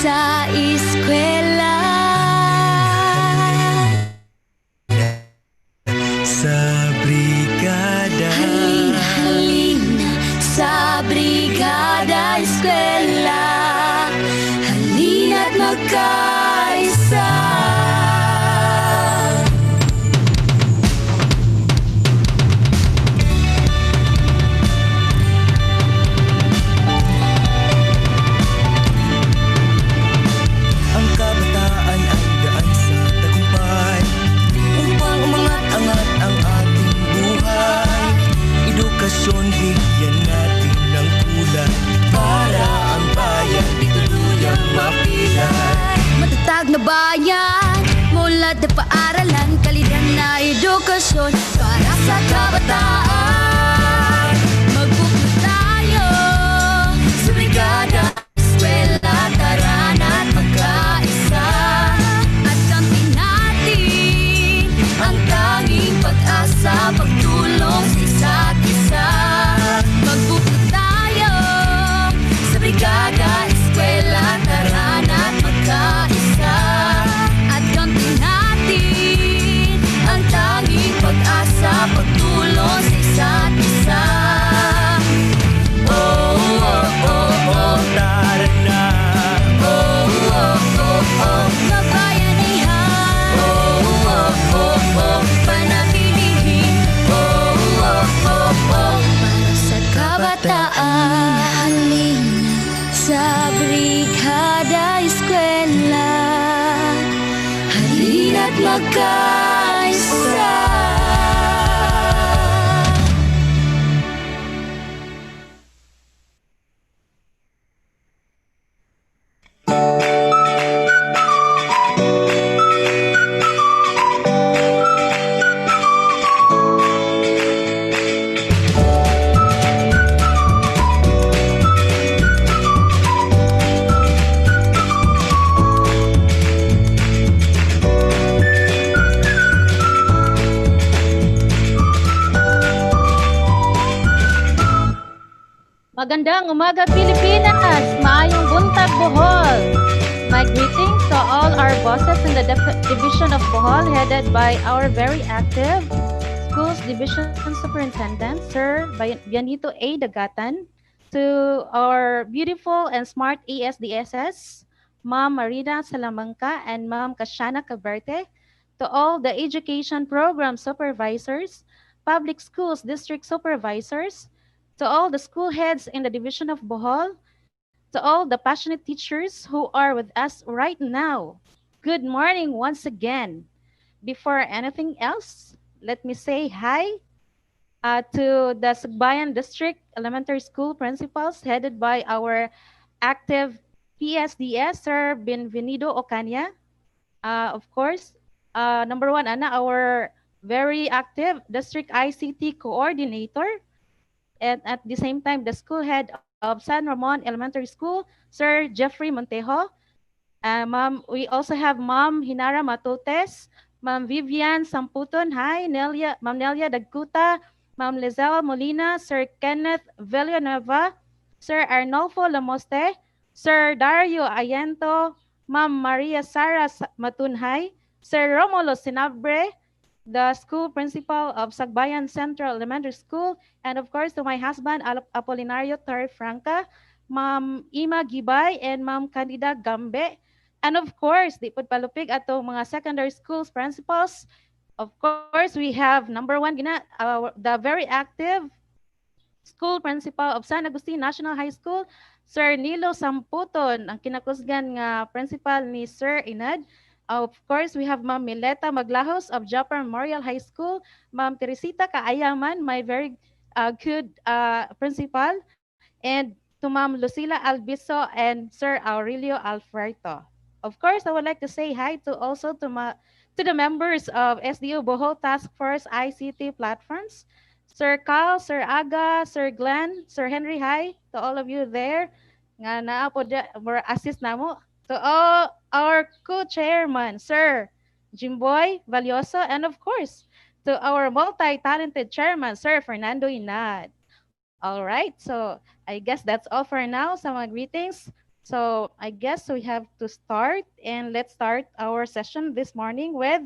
sa eskwela. Sa brigada. Halina, halina sa brigada eskwela. Halina't magkaisa. Ang kabataan ay daan sa tagumpay upang umangat-angat ang ating buhay. Edukasyon, bigyan natin ng kulay para ang bayan di tuluyang mapilay. Matatag na bayan, mulat na paaralan, kalidad na edukasyon para sa kabataan. Magpupulong tayo sa brigada eskwela, tara na't magkaisa. At kampihin natin ang tanging pag-asa, pagtulong sa isa't isa. Magpupulong tayo sa brigada eskwela, tara na't magkaisa. At kampihin natin ang tanging pag-asa, pagtulong sa isa't isa. Oh, oh, oh, oh, Tara na. oh, oh, oh, oh, kabayanihan. Oh, oh, oh, oh, panatilihin. Oh, oh, oh, oh, para sa kabataan. Halina sa brigada eskwela. Halina't magkaisa. Magandang umaga, Pilipinas! Maayong buntag, Bohol! My greetings to all our bosses in the Division of Bohol, headed by our very active Schools Division Superintendent, Sir Bianito A. Dagatan, to our beautiful and smart ASDSS, Ma'am Marina Salamanca and Ma'am Kashana Caberte, to all the education program supervisors, public schools district supervisors, to all the school heads in the Division of Bohol, to all the passionate teachers who are with us right now. Good morning once again. Before anything else, let me say hi to the Sagbayan District Elementary School principals headed by our active PSDS, Sir Benvenido Ocaña. Of course, number one, our very active District ICT Coordinator, and at the same time, the school head of San Ramon Elementary School, Sir Jeffrey Montejo. Ma'am, we also have Ma'am Hinara Matutes, Ma'am Vivian Samputon, hi, Ma'am Nelia Dagkuta, Ma'am Lizelle Molina, Sir Kenneth Villanueva, Sir Arnolfo Lamoste, Sir Dario Ayento, Ma'am Maria Sara Matunhay, Sir Romulo Sinabre, the school principal of Sagbayan Central Elementary School, and of course to my husband, Apolinario Torre Franca, Ma'am Ima Gibay, and Ma'am Candida Gambe. And of course, di palupig atong mga secondary schools principals. Of course, we have number one, the very active school principal of San Agustin National High School, Sir Nilo Samputon, ang kinakusgan nga principal ni Sir Inad. Of course, we have Ma'am Mileta Maglahos of Japar Memorial High School, Ma'am Teresita Kaayaman, my very good principal, and to Ma'am Lucila Albiso and Sir Aurelio Alfredo. Of course, I would like to say hi to also to the members of SDO Bohol Task Force ICT platforms, Sir Carl, Sir Aga, Sir Glenn, Sir Henry, hi to all of you there. Nga naa po assist namo. To all our co-chairman, Sir Jimboy Valioso, and of course, to our multi-talented chairman, Sir Fernando Inad. All right, so I guess that's all for now. Sa mga greetings. So I guess we have to start, and let's start our session this morning with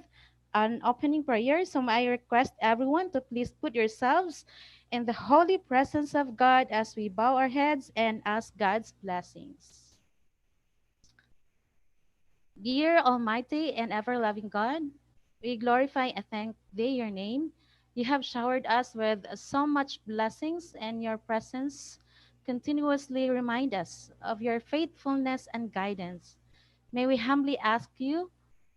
an opening prayer. So I request everyone to please put yourselves in the holy presence of God as we bow our heads and ask God's blessings. Dear Almighty and ever loving God, we glorify and thank thee your name. You have showered us with so much blessings, and your presence continuously remind us of your faithfulness and guidance. May we humbly ask you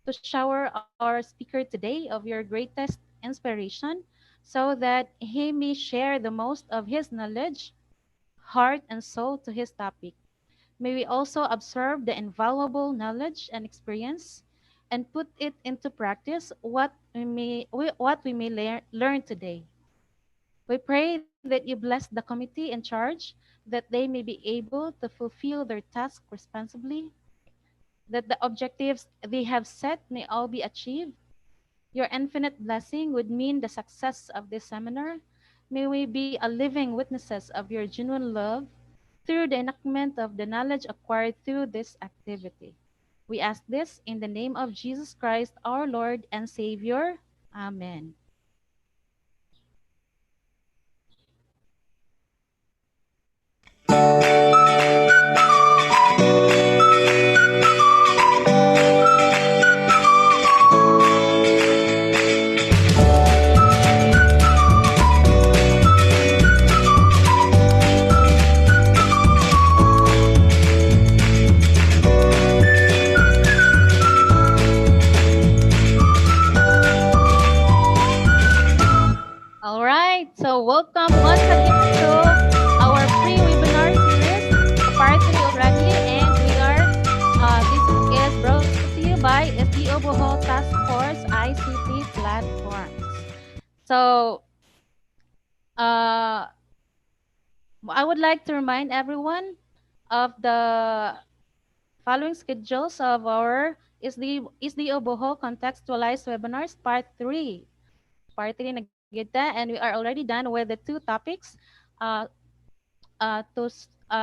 to shower our speaker today of your greatest inspiration so that he may share the most of his knowledge, heart, and soul to his topic. May we also observe the invaluable knowledge and experience and put it into practice what we may learn today. We pray that you bless the committee in charge, that they may be able to fulfill their task responsibly, that the objectives they have set may all be achieved. Your infinite blessing would mean the success of this seminar. May we be a living witnesses of your genuine love through the enactment of the knowledge acquired through this activity. We ask this in the name of Jesus Christ, our Lord and Savior. Amen. All right, so welcome once again to our free webinar series, part 3 already, and this is brought to you by SDO Bohol Task Force ICT platforms. So, uh, I would like to remind everyone of the following schedules of our SDO Bohol Contextualized Webinars Part 3. Part 3 na gyud ta, and we are already done with the two topics. Uh,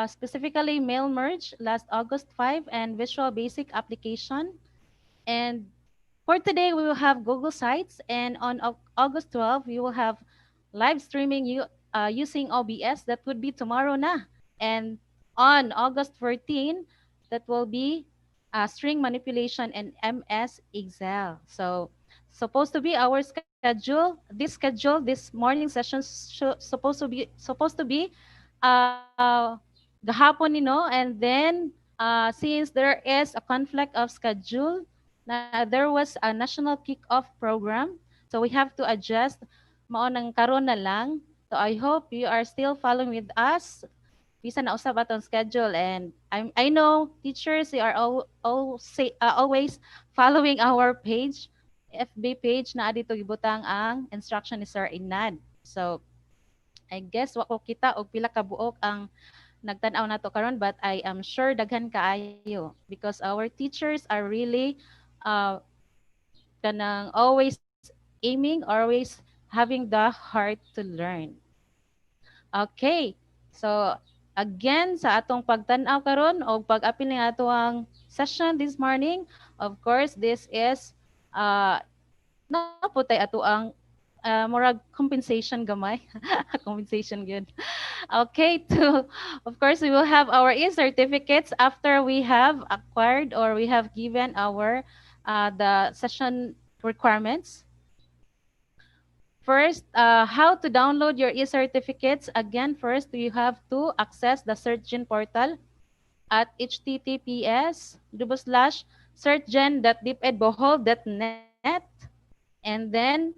specifically mail merge last August 5 and Visual Basic Application. And for today, we will have Google Sites, and on August 12, we will have live streaming using OBS. That would be tomorrow na. And on August 14, that will be string manipulation and MS Excel. So supposed to be our schedule, this morning session supposed to be gahapon, and then since there is a conflict of schedule, there was a national kick-off program, so we have to adjust. Mao nang karon na lang. So I hope you are still following with us. Bisa na usab atong schedule, and I know teachers, they are always following our page, FB page na adito gibutang ang instruction ni Sir Inad. So I guess wa ko kita og pila ka buok ang nagtan-aw nato karon, but I am sure daghan kaayo because our teachers are really uh, kanang always aiming, always having the heart to learn. Okay. So again sa atong pagtan-aw karon o pag-apil ni ato ang session this morning, of course this is naputay ato ang murag compensation gamay. Compensation good. Okay, of course, we will have our e-certificates after we have acquired or we have given our the session requirements. First, how to download your e-certificates. Again, first, you have to access the SearchGen portal at https://searchgen.depedbohol.net, and then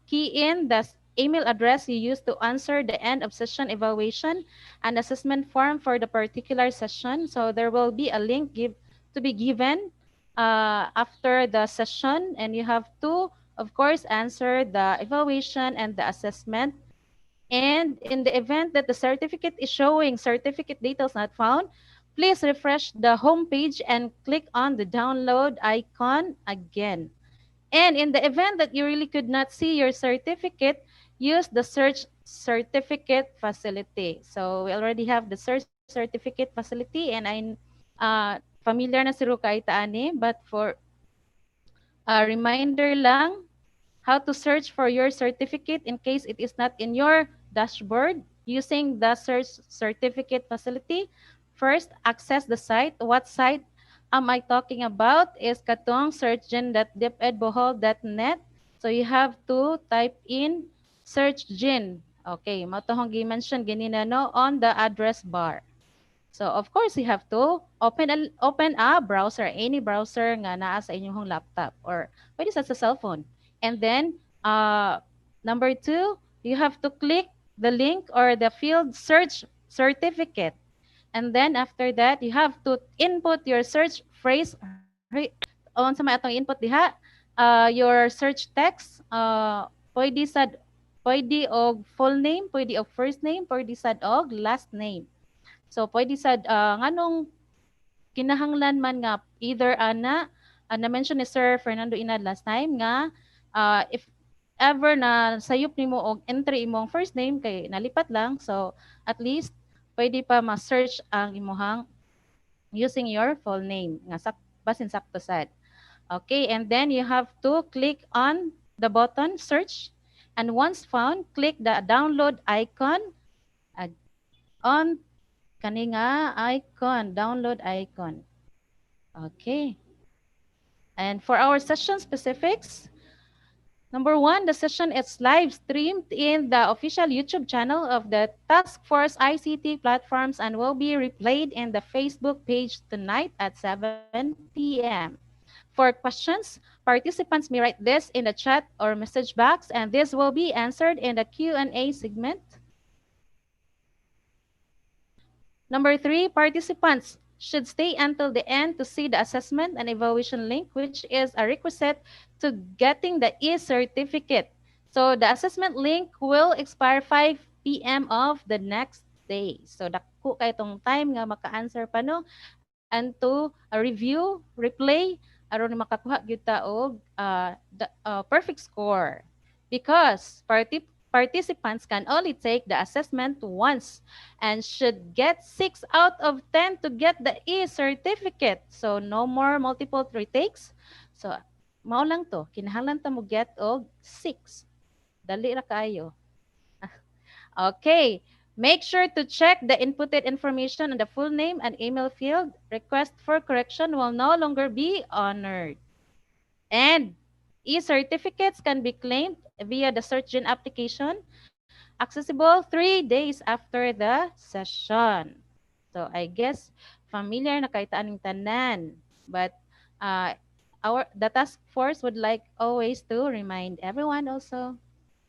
key in the email address you use to answer the end of session evaluation and assessment form for the particular session. So there will be a link to be given after the session, and you have to, of course, answer the evaluation and the assessment. And in the event that the certificate is showing certificate details not found, please refresh the home page and click on the download icon again. And in the event that you really could not see your certificate, use the search certificate facility. So we already have the search certificate facility, and familiar na si Ruka itaani, but for a reminder lang, how to search for your certificate in case it is not in your dashboard using the search certificate facility. First, access the site. What site am I talking about? Is katong searchgen.depedbohol.net. So you have to type in searchgen. Okay, matohong gi-mention ganina no on the address bar. So of course you have to open a browser, any browser nga naa sa inyong laptop or pwede sa cellphone. And then number two, you have to click the link or the field search certificate. And then after that, you have to input your search phrase on sa may atong input diha, your search text, pwede sad pwede og full name, pwede og first name, pwede sad og last name. So pwede sad nganong kinahanglan man nga either na-mention ni Sir Fernando Inad last time nga if ever na sayop nimo og entry imong first name kay nalipat lang, so at least pwede pa ma-search ang imuhang using your full name nga basin sakto sad. Okay, and then you have to click on the button search, and once found, click the download icon on kani nga icon, download icon. Okay. And for our session specifics, number one, the session is live streamed in the official YouTube channel of the Task Force ICT platforms and will be replayed in the Facebook page tonight at 7 p.m. For questions, participants may write this in the chat or message box, and this will be answered in the Q&A segment. Number three, participants should stay until the end to see the assessment and evaluation link, which is a requisite to getting the e-certificate. So the assessment link will expire 5 p.m. of the next day. So dako kay tong time nga maka-answer pa no, and to review, replay aron makakuha gyud ta og perfect score. Because participants can only take the assessment once and should get 6 out of 10 to get the e-certificate. So no more multiple retakes. So mao lang to, kinahanglan ta mo get og 6. Dali ra kaayo. Okay. Make sure to check the inputted information on the full name and email field. Request for correction will no longer be honored. And e-certificates can be claimed via the SearchGen application, accessible 3 days after the session. So I guess familiar na kay taaning tanan, but the task force would like always to remind everyone also.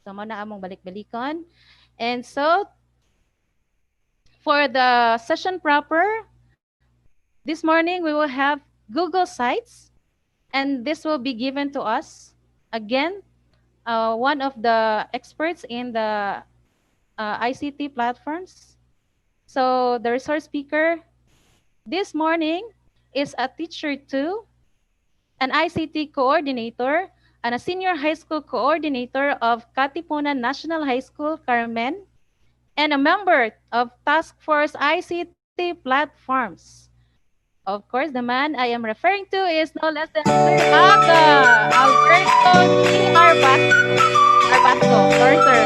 So mo na among balik-balikon. And so for the session proper, this morning we will have Google Sites, and this will be given to us. Again, one of the experts in the ICT platforms. So the resource speaker this morning is a teacher too, an ICT coordinator, and a senior high school coordinator of Katipunan National High School, Carmen, and a member of Task Force ICT Platforms. Of course, the man I am referring to is no less than Sir Aga Alberto C. Arbasco. Sorry, sir.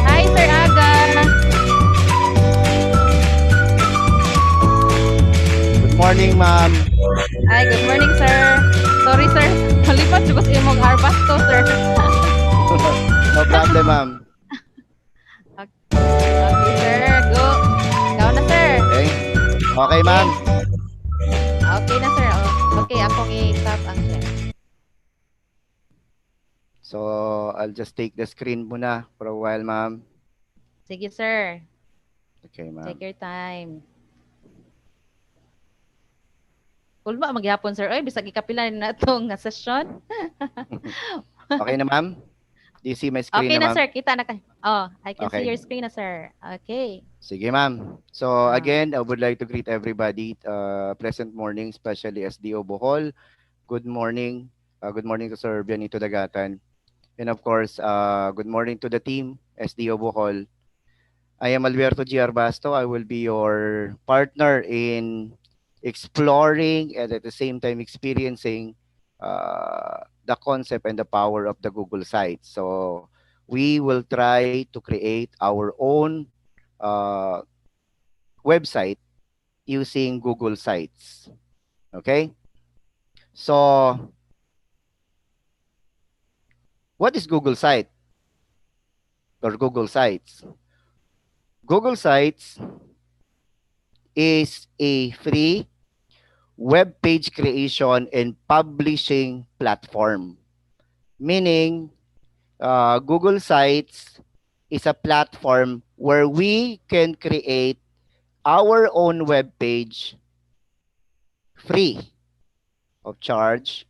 Hi, Sir Aga. Good morning, ma'am. Hi, good morning, sir. Sorry, sir. Malipat siguro sa imong Arbasco, sir. No problem, ma'am. Okay, sir. Go. Ikaw na, sir. Okay, ma'am. Okay na, sir. Okay, akong i-tap ang share. So, I'll just take the screen muna for a while, ma'am. Sige, sir. Okay, ma'am. Take your time. Ulma maghapon, sir. Oy, bisag ikapila na itong session. Okay na, ma'am? Do you see my screen Okay na, ma'am? sir. Kita na ka. Oh, I can Okay. see your screen na, sir. Okay. Sige, ma'am. So, again, I would like to greet everybody. Pleasant morning, especially SDO Bohol. Good morning. Good morning to Sir Bianito Dagatan. And of course, good morning to the team, SDO Bohol. I am Alberto G. Arbasto. I will be your partner in exploring and at the same time experiencing the concept and the power of the Google site. So we will try to create our own uh, website using Google Sites. Okay? So what is Google Site or Google Sites? Google Sites is a free web page creation and publishing platform. Meaning, Google Sites is a platform where we can create our own web page free of charge,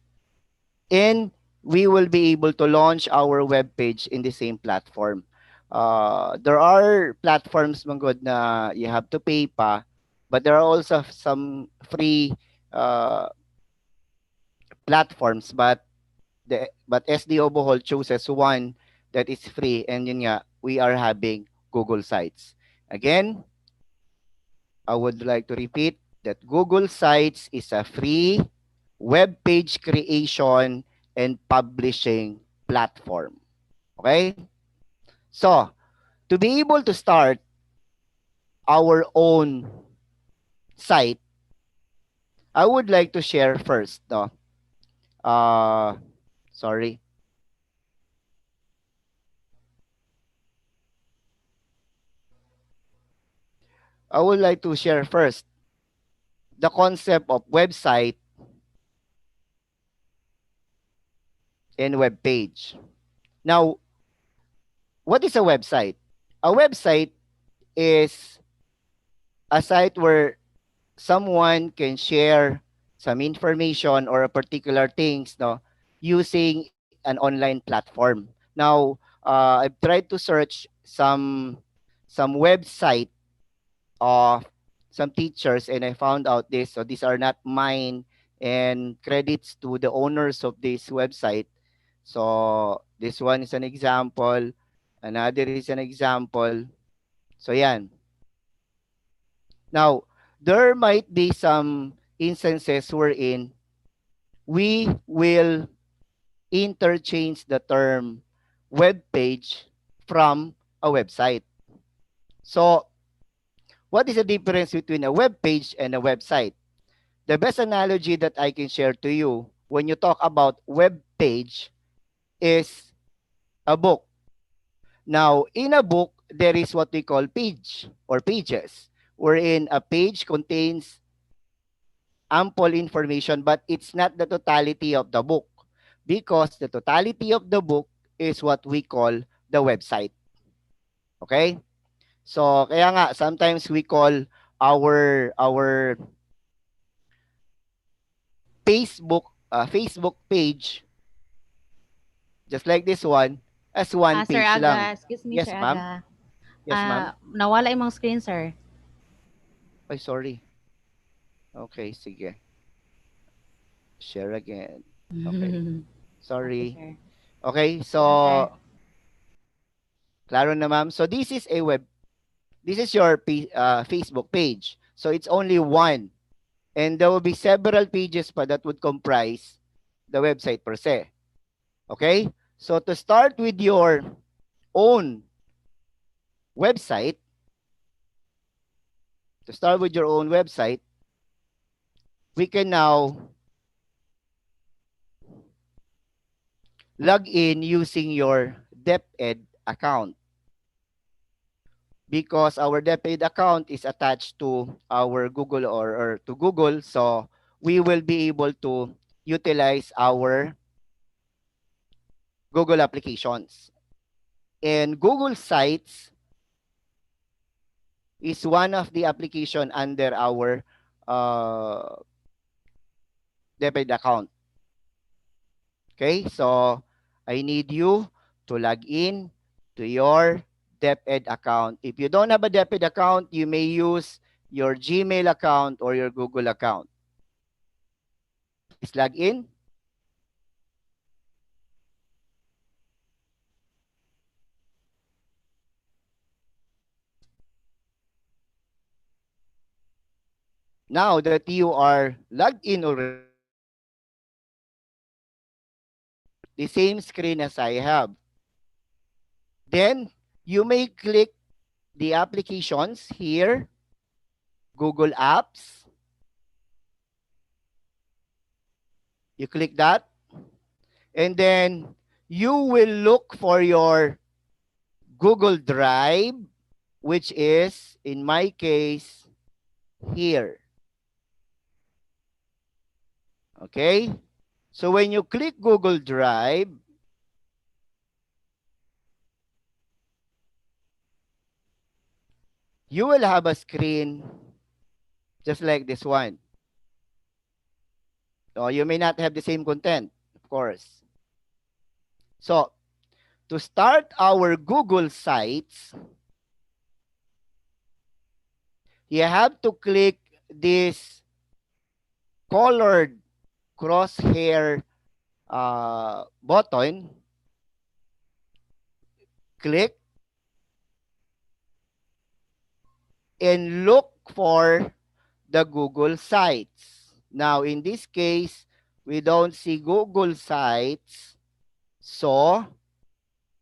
and we will be able to launch our web page in the same platform. There are platforms manggod na you have to pay pa, but there are also some free uh, platforms, but SDO Bohol chooses one that is free, and yun nga, we are having Google Sites. Again, I would like to repeat that Google Sites is a free web page creation and publishing platform. Okay? So, to be able to start our own site, I would like to share first, no? Uh, sorry. I would like to share first the concept of website and web page. Now, what is a website? A website is a site where someone can share some information or a particular things, no, using an online platform. Now, I've tried to search some website of some teachers, and I found out this. So these are not mine, and credits to the owners of this website. So this one is an example. Another is an example. So yan. Now, there might be some instances wherein we will interchange the term web page from a website. So, what is the difference between a web page and a website? The best analogy that I can share to you when you talk about web page is a book. Now, in a book, there is what we call page or pages, wherein a page contains ample information, but it's not the totality of the book, because the totality of the book is what we call the website. Okay? So, kaya nga, sometimes we call our Facebook page, just like this one, as one Sir page lang. Aga, excuse me, Yes, Sir ma'am. Aga. Yes, ma'am. Nawala imong screen, sir. Ay, sorry. Okay, sige. Share again. Okay. Okay, Sorry. sir. Okay, Sige lang, sir. so, klaro na ma'am. So, this is your Facebook page. So, it's only one. And there will be several pages pa that would comprise the website per se. Okay? So, to start with your own website, we can now log in using your DepEd account, because our DepEd account is attached to our Google or to Google. So we will be able to utilize our Google applications. And Google Sites is one of the application under our DepEd account. Okay, so I need you to log in to your DepEd account. If you don't have a DepEd account, you may use your Gmail account or your Google account. Please log in. Now that you are logged in already, the same screen as I have, then you may click the applications here, Google Apps. You click that, and then you will look for your Google Drive, which is, in my case, here. Okay? So when you click Google Drive, you will have a screen just like this one. So you may not have the same content, of course. So to start our Google Sites, you have to click this colored crosshair button. Click and look for the Google Sites. Now, in this case, we don't see Google Sites. So,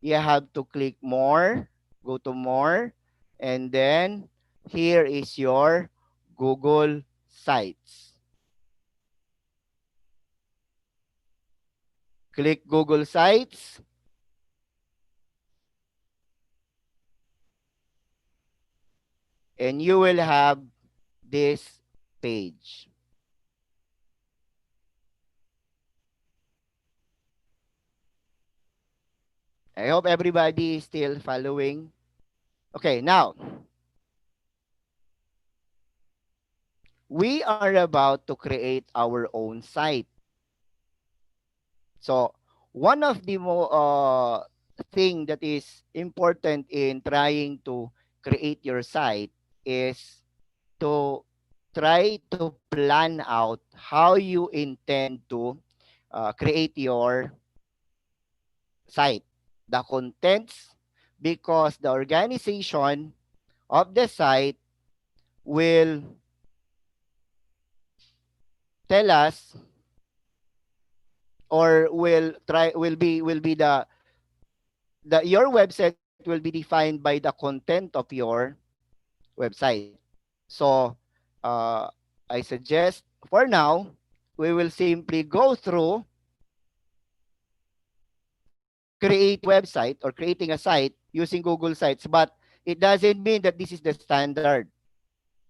you have to click more, go to more, and then here is your Google Sites. Click Google Sites. And you will have this page. I hope everybody is still following. Okay, now, we are about to create our own site. So, one of the thing that is important in trying to create your site is to try to plan out how you intend to create your site, the contents, because the organization of the site will tell us, or will be the your website will be defined by the content of your website. So uh, I suggest for now we will simply go through creating a website or creating a site using Google Sites, but it doesn't mean that this is the standard.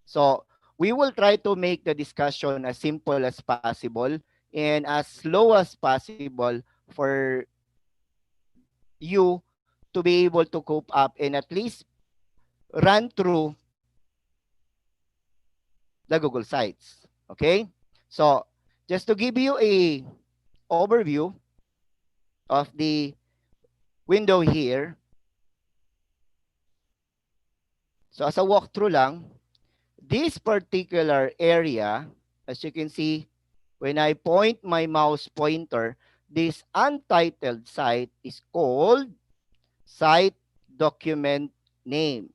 So we will try to make the discussion as simple as possible and as slow as possible for you to be able to cope up and at least run through the Google Sites. Okay? So just to give you a overview of the window here. So as a walkthrough lang, this particular area, as you can see, when I point my mouse pointer, this untitled site is called Site Document Name.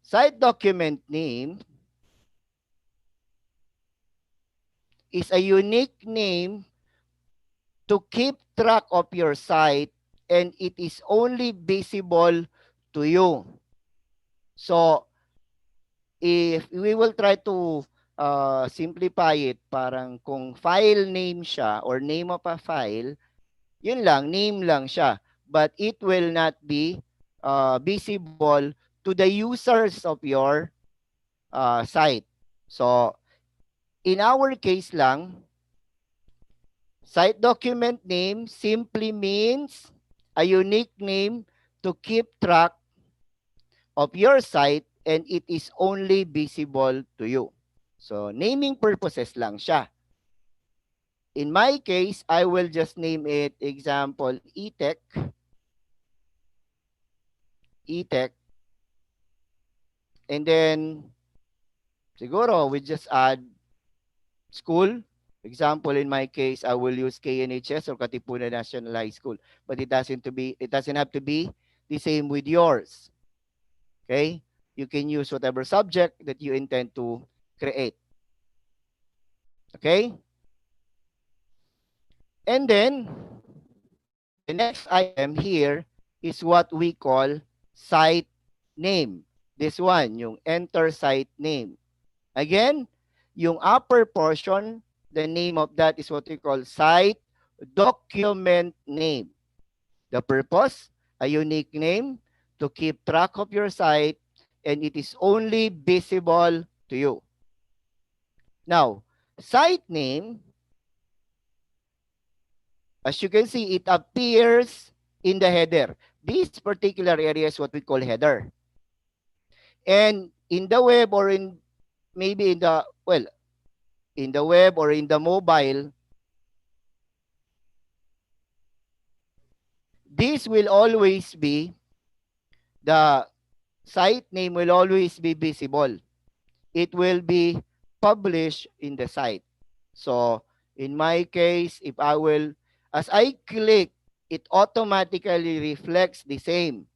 Site Document Name is a unique name to keep track of your site, and it is only visible to you. So, if we will try to simplify it, parang kung file name siya or name of a file, yun lang, name lang siya. But it will not be visible to the users of your site. So, in our case lang, site document name simply means a unique name to keep track of your site, and it is only visible to you. So, naming purposes lang siya. In my case, I will just name it, example, e-tech. E-tech. And then, siguro, we just add school. Example, in my case, I will use KNHS or Katipunan National High School. But it doesn't have to be the same with yours. Okay? You can use whatever subject that you intend to create. Okay? And then, the next item here is what we call site name. This one, yung enter site name. Again, yung upper portion, the name of that is what we call site document name. The purpose, a unique name to keep track of your site, and it is only visible to you. Now, site name, as you can see, it appears in the header. This particular area is what we call header. And in the web or in maybe in the, well, in the web or in the mobile, this will always be, the site name will always be visible. It will be published in the site. So in my case, if I will, as I click, it automatically reflects the same.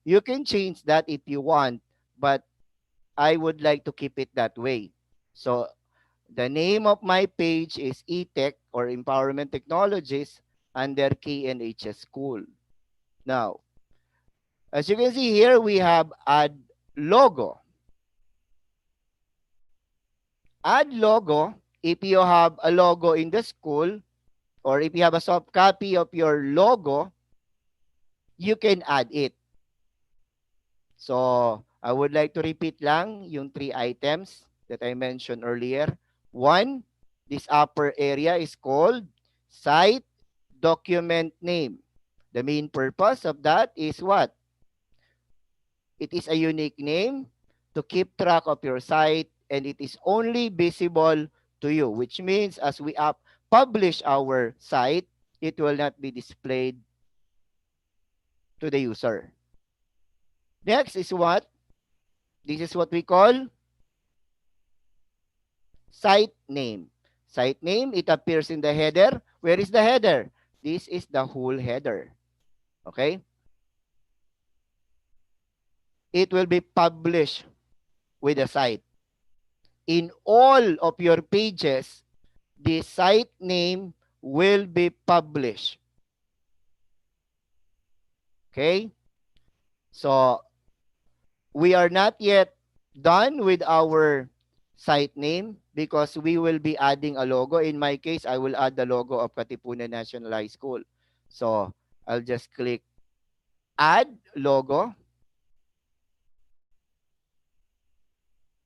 You can change that if you want, but I would like to keep it that way. So the name of my page is eTech or Empowerment Technologies under KNHS School. Now, as you can see here, we have add logo. Add logo, if you have a logo in the school or if you have a soft copy of your logo, you can add it. So, I would like to repeat lang yung 3 items that I mentioned earlier. One, this upper area is called site document name. The main purpose of that is what? It is a unique name to keep track of your site, and it is only visible to you, which means as we publish our site, it will not be displayed to the user. Next is what? This is what we call site name. Site name, it appears in the header. Where is the header? This is the whole header. Okay? It will be published with the site. In all of your pages, the site name will be published. Okay? So, we are not yet done with our site name because we will be adding a logo. In my case, I will add the logo of Katipunan National High School. So, I'll just click add logo.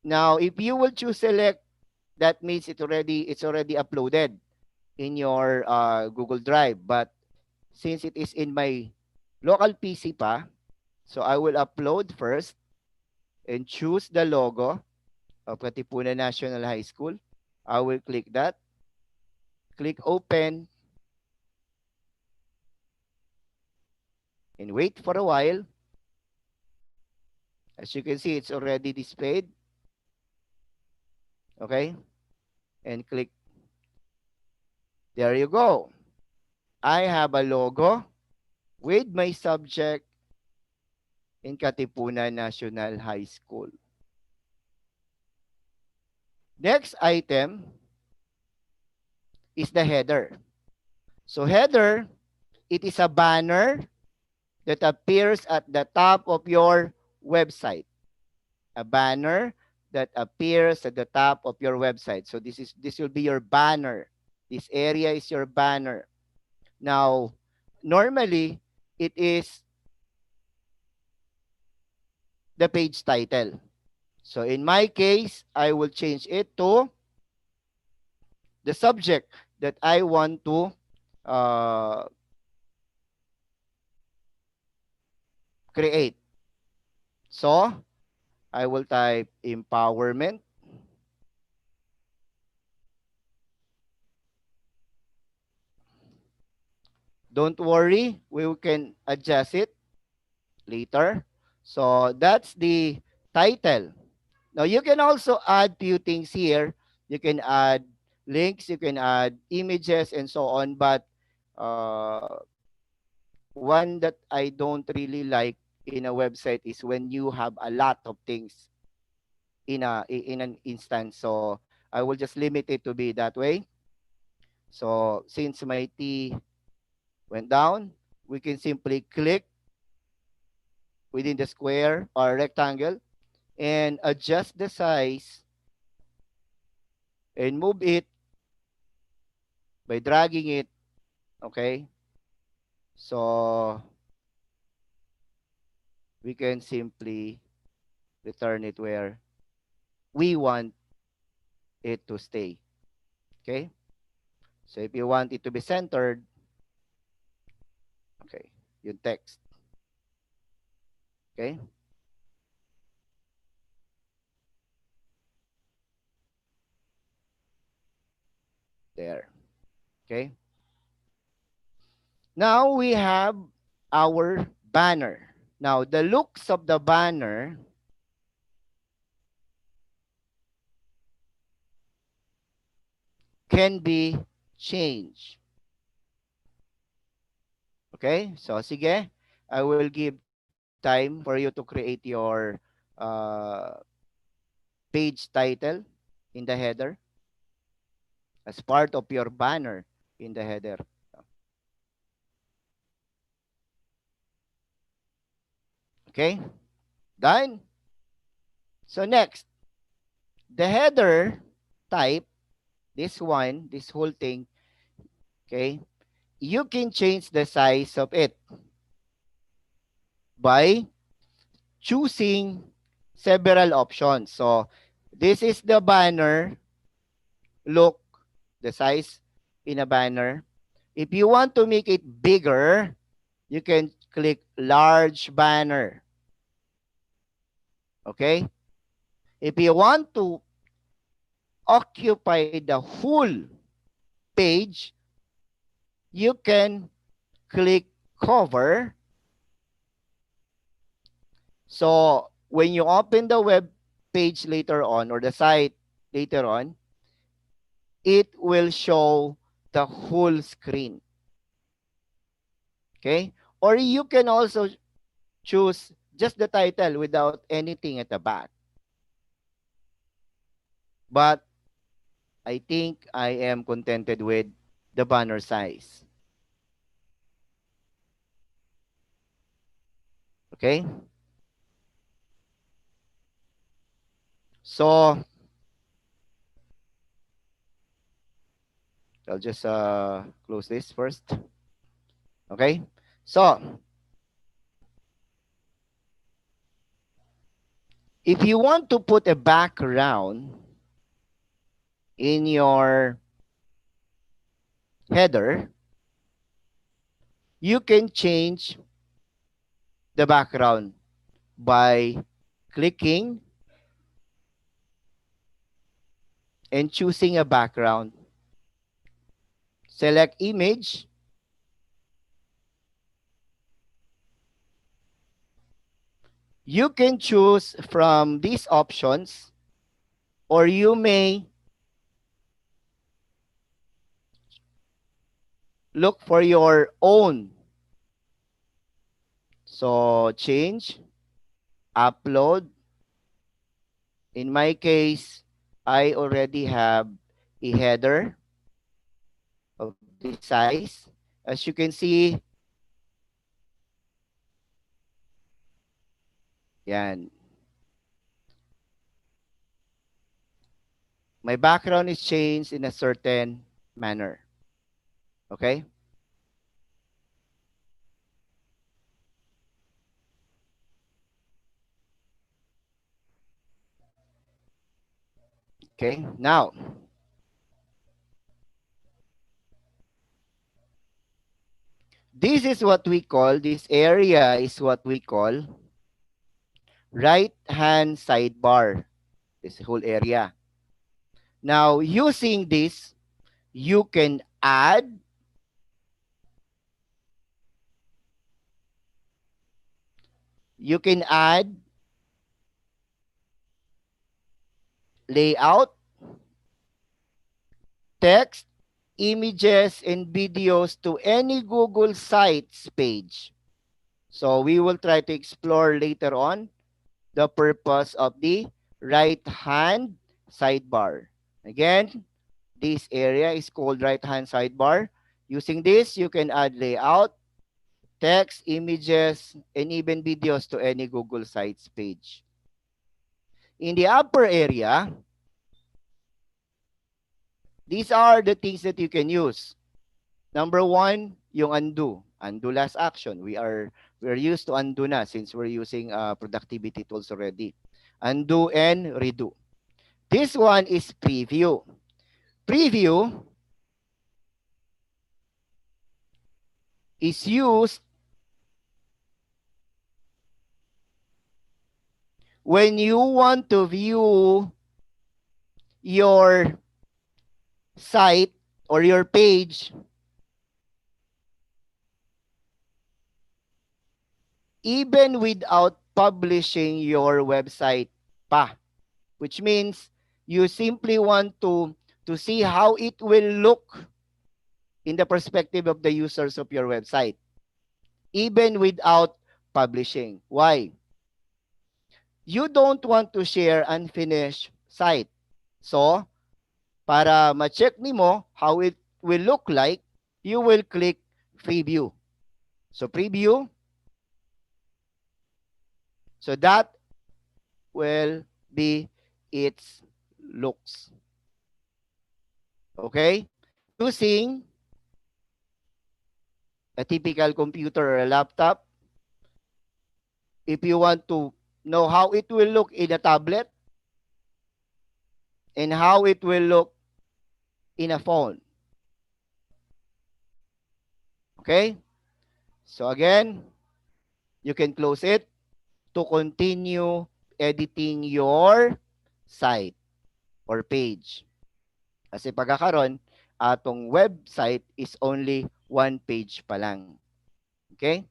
Now, if you will choose select, that means it's already uploaded in your Google Drive. But since it is in my local PC pa, so I will upload first and choose the logo of Katipunan National High School. I will click that. Click open. And wait for a while. As you can see, it's already displayed. Okay? And click. There you go. I have a logo with my subject in Katipunan National High School. Next item is the header. So header, it is a banner that appears at the top of your website. A banner that appears at the top of your website. So this will be your banner. This area is your banner. Now, normally, it is the page title. So in my case, I will change it to the subject that I want to create. So, I will type empowerment. Don't worry, we can adjust it later. So, that's the title. Now, you can also add few things here. You can add links, you can add images, and so on. But one that I don't really like in a website is when you have a lot of things in an instance. So I will just limit it to be that way. So since my T went down, we can simply click within the square or rectangle and adjust the size and move it by dragging it. Okay. So we can simply return it where we want it to stay. Okay. So if you want it to be centered, okay, yung text. Okay. There. Okay. Now we have our banner. Now the looks of the banner can be changed. Okay? So sige, I will give time for you to create your uh, page title in the header as part of your banner in the header. Okay? Done? So next, the header type, this one, this whole thing, okay? You can change the size of it by choosing several options. So this is the banner look, the size in a banner. If you want to make it bigger, you can click large banner. Okay? If you want to occupy the whole page, you can click cover. So when you open the web page later on or the site later on, it will show the whole screen. Okay? Or you can also choose just the title without anything at the back. But I think I am contented with the banner size. Okay? So I'll just close this first. Okay? So if you want to put a background in your header, you can change the background by clicking and choosing a background. Select image. You can choose from these options, or you may look for your own. So change, upload. In my case, I already have a header of this size. As you can see, yan. My background is changed in a certain manner. Okay? Okay, now, this is what we call, this area is what we call right-hand sidebar, this whole area. Now, using this, you can add, layout, text, images, and videos to any Google Sites page. So we will try to explore later on the purpose of the right-hand sidebar. Again, this area is called right-hand sidebar. Using this, you can add layout, text, images, and even videos to any Google Sites page. In the upper area, these are the things that you can use. Number one, yung undo. Undo last action. We're used to undo na since we're using productivity tools already. Undo and redo. This one is preview. Preview is used when you want to view your site or your page even without publishing your website pa. Which means you simply want to see how it will look in the perspective of the users of your website, even without publishing. Why? You don't want to share unfinished site. So, para ma-check nimo how it will look like, you will click preview. So, preview. So, that will be its looks. Okay? Using a typical computer or a laptop, if you want to know how it will look in a tablet and how it will look in a phone. Okay? So again, you can close it to continue editing your site or page. Kasi pagkakaroon, atong website is only one page pa lang. Okay?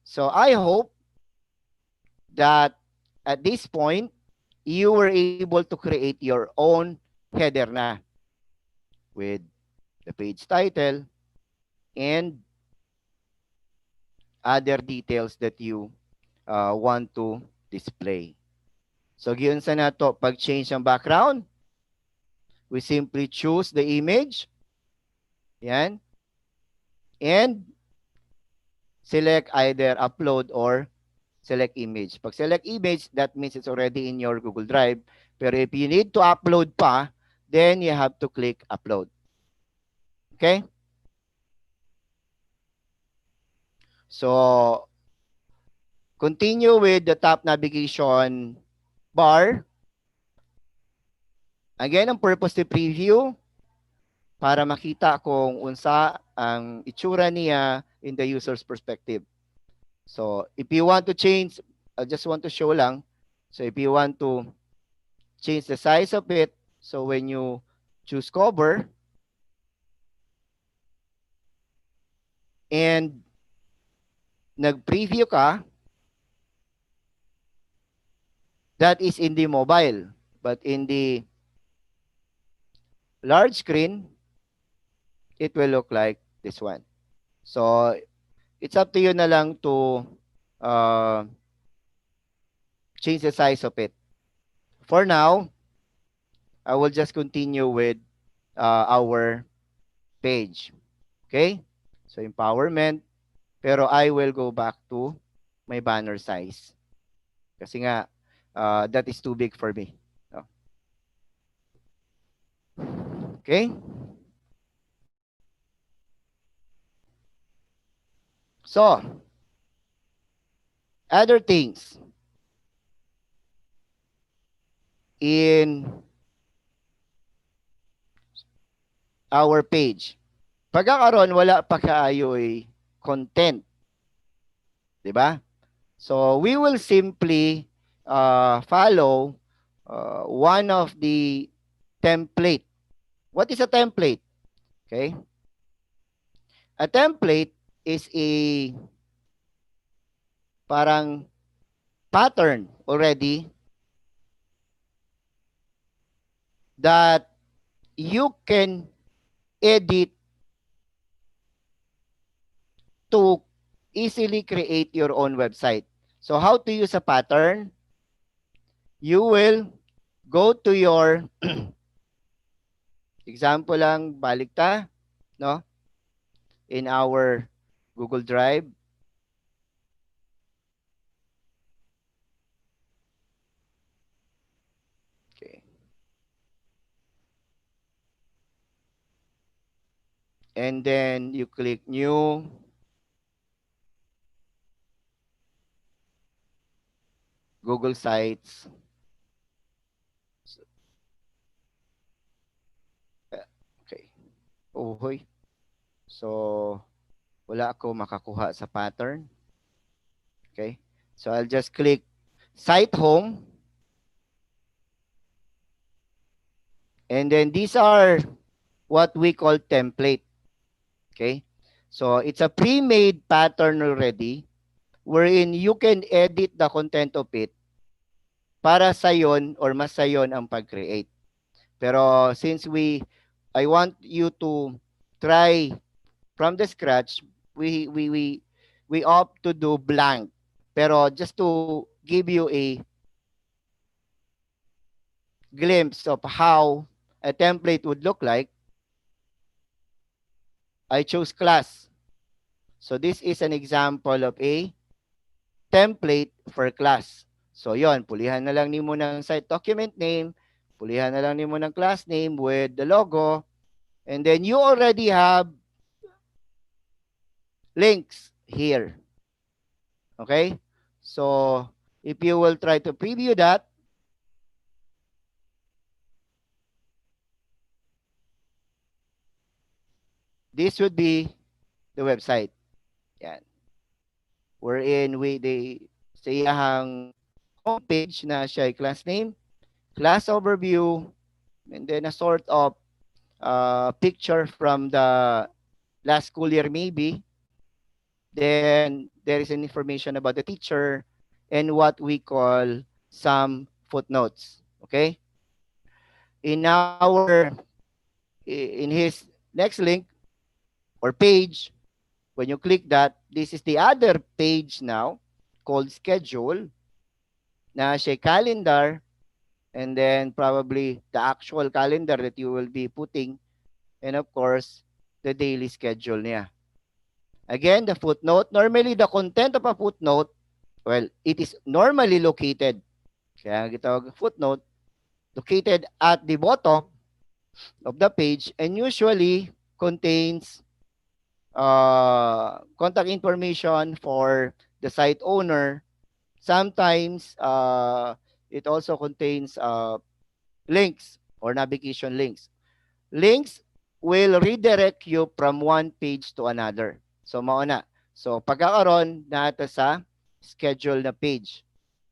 So I hope that at this point, you were able to create your own header na with the page title and other details that you want to display. So, giyon sa nato, pag-change ang background, we simply choose the image. Yan. And select either upload or select image. Pag select image, that means it's already in your Google Drive. Pero if you need to upload pa, then you have to click upload. Okay? So, continue with the top navigation bar. Again, ang purpose to preview para makita kung unsa ang itsura niya in the user's perspective. So, if you want to change, I just want to show lang. So, if you want to change the size of it, so when you choose cover, and nag-preview ka, that is in the mobile. But in the large screen, it will look like this one. So, it's up to you na lang to change the size of it. For now, I will just continue with our page. Okay? So, empowerment. Pero I will go back to my banner size. Kasi nga, that is too big for me. Okay? So, other things in our page. Pagkakaroon, wala pa kaayoy content. Diba? So, we will simply follow one of the template. What is a template? Okay? A template is a parang pattern already that you can edit to easily create your own website. So how to use a pattern? You will go to your example lang, balik ta, no? In our Google Drive. Okay. And then you click new, Google Sites. Okay. Oh, hoy. So, wala ako makakuha sa pattern. Okay. So, I'll just click Site Home. And then these are what we call template. Okay. So, it's a pre-made pattern already wherein you can edit the content of it para sa yon or mas sa yon ang pag-create. Pero since I want you to try from the scratch, we opt to do blank. Pero just to give you a glimpse of how a template would look like, I chose class. So this is an example of a template for class. So yon, pulihan na lang nimo ng site document name, pulihan na lang nimo ng class name with the logo, and then you already have links here. Okay? So, if you will try to preview that, this would be the website. Yan. Wherein sa iyahang homepage na siya ay class name, class overview, and then a sort of picture from the last school year maybe. Then there is an information about the teacher and what we call some footnotes. Okay? In his next link or page, when you click that, this is the other page now called schedule na siya calendar, and then probably the actual calendar that you will be putting, and of course the daily schedule niya. Again, the footnote, normally the content of a footnote, well, it is normally located, kaya gitawag footnote, located at the bottom of the page and usually contains contact information for the site owner. Sometimes it also contains links or navigation links. Links will redirect you from one page to another. So mauna. So pagkakaroon natin sa schedule na page.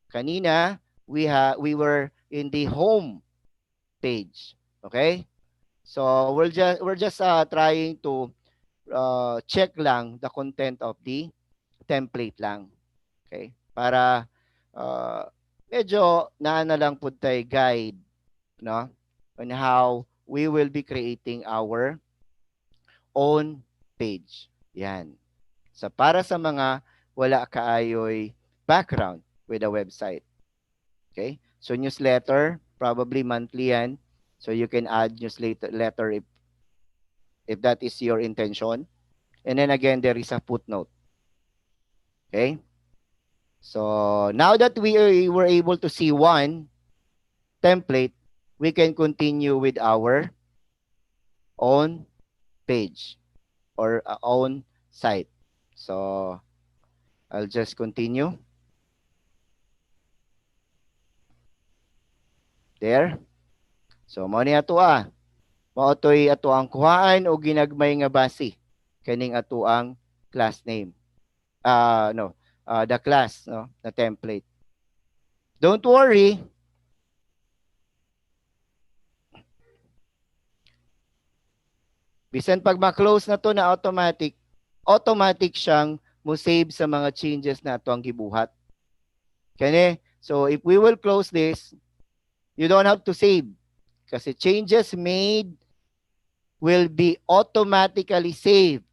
Kanina we were in the home page. Okay? So we're just trying to check lang the content of the template lang. Okay? Para medyo naana lang po tayo guide, no? On how we will be creating our own page. Yan. So para sa mga wala kaayoy background with a website. Okay? So newsletter, probably monthly yan. So you can add newsletter if that is your intention. And then again, there is a footnote. Okay? So now that we were able to see one template, we can continue with our own page or own site. So I'll just continue. There. So mao ni ato mao toy ato ang kuhaan o ginagmay nga base kaning ato ang class name. The class, no, the template. Don't worry. Bisan pag ma-close na to na automatic siyang mo save sa mga changes na ato ang gibuhat. Kani, so if we will close this, you don't have to save kasi changes made will be automatically saved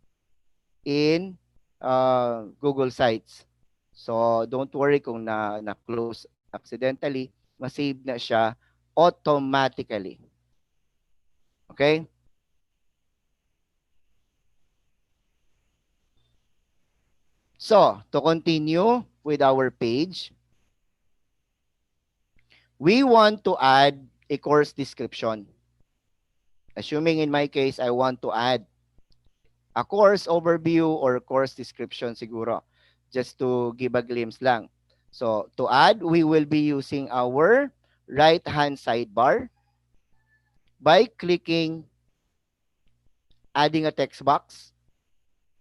in Google Sites. So, don't worry kung na-close accidentally, masave na siya automatically. Okay? So, to continue with our page, we want to add a course description. Assuming in my case, I want to add a course overview or course description siguro, just to give a glimpse lang. So, to add, we will be using our right-hand sidebar by clicking adding a text box.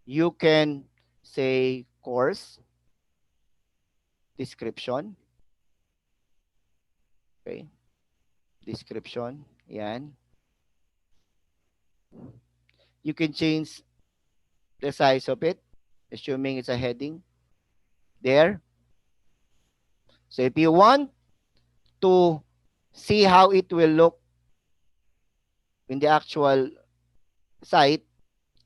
You can say course description. Okay. Description. Yan. You can change the size of it, assuming it's a heading. There. So if you want to see how it will look in the actual site,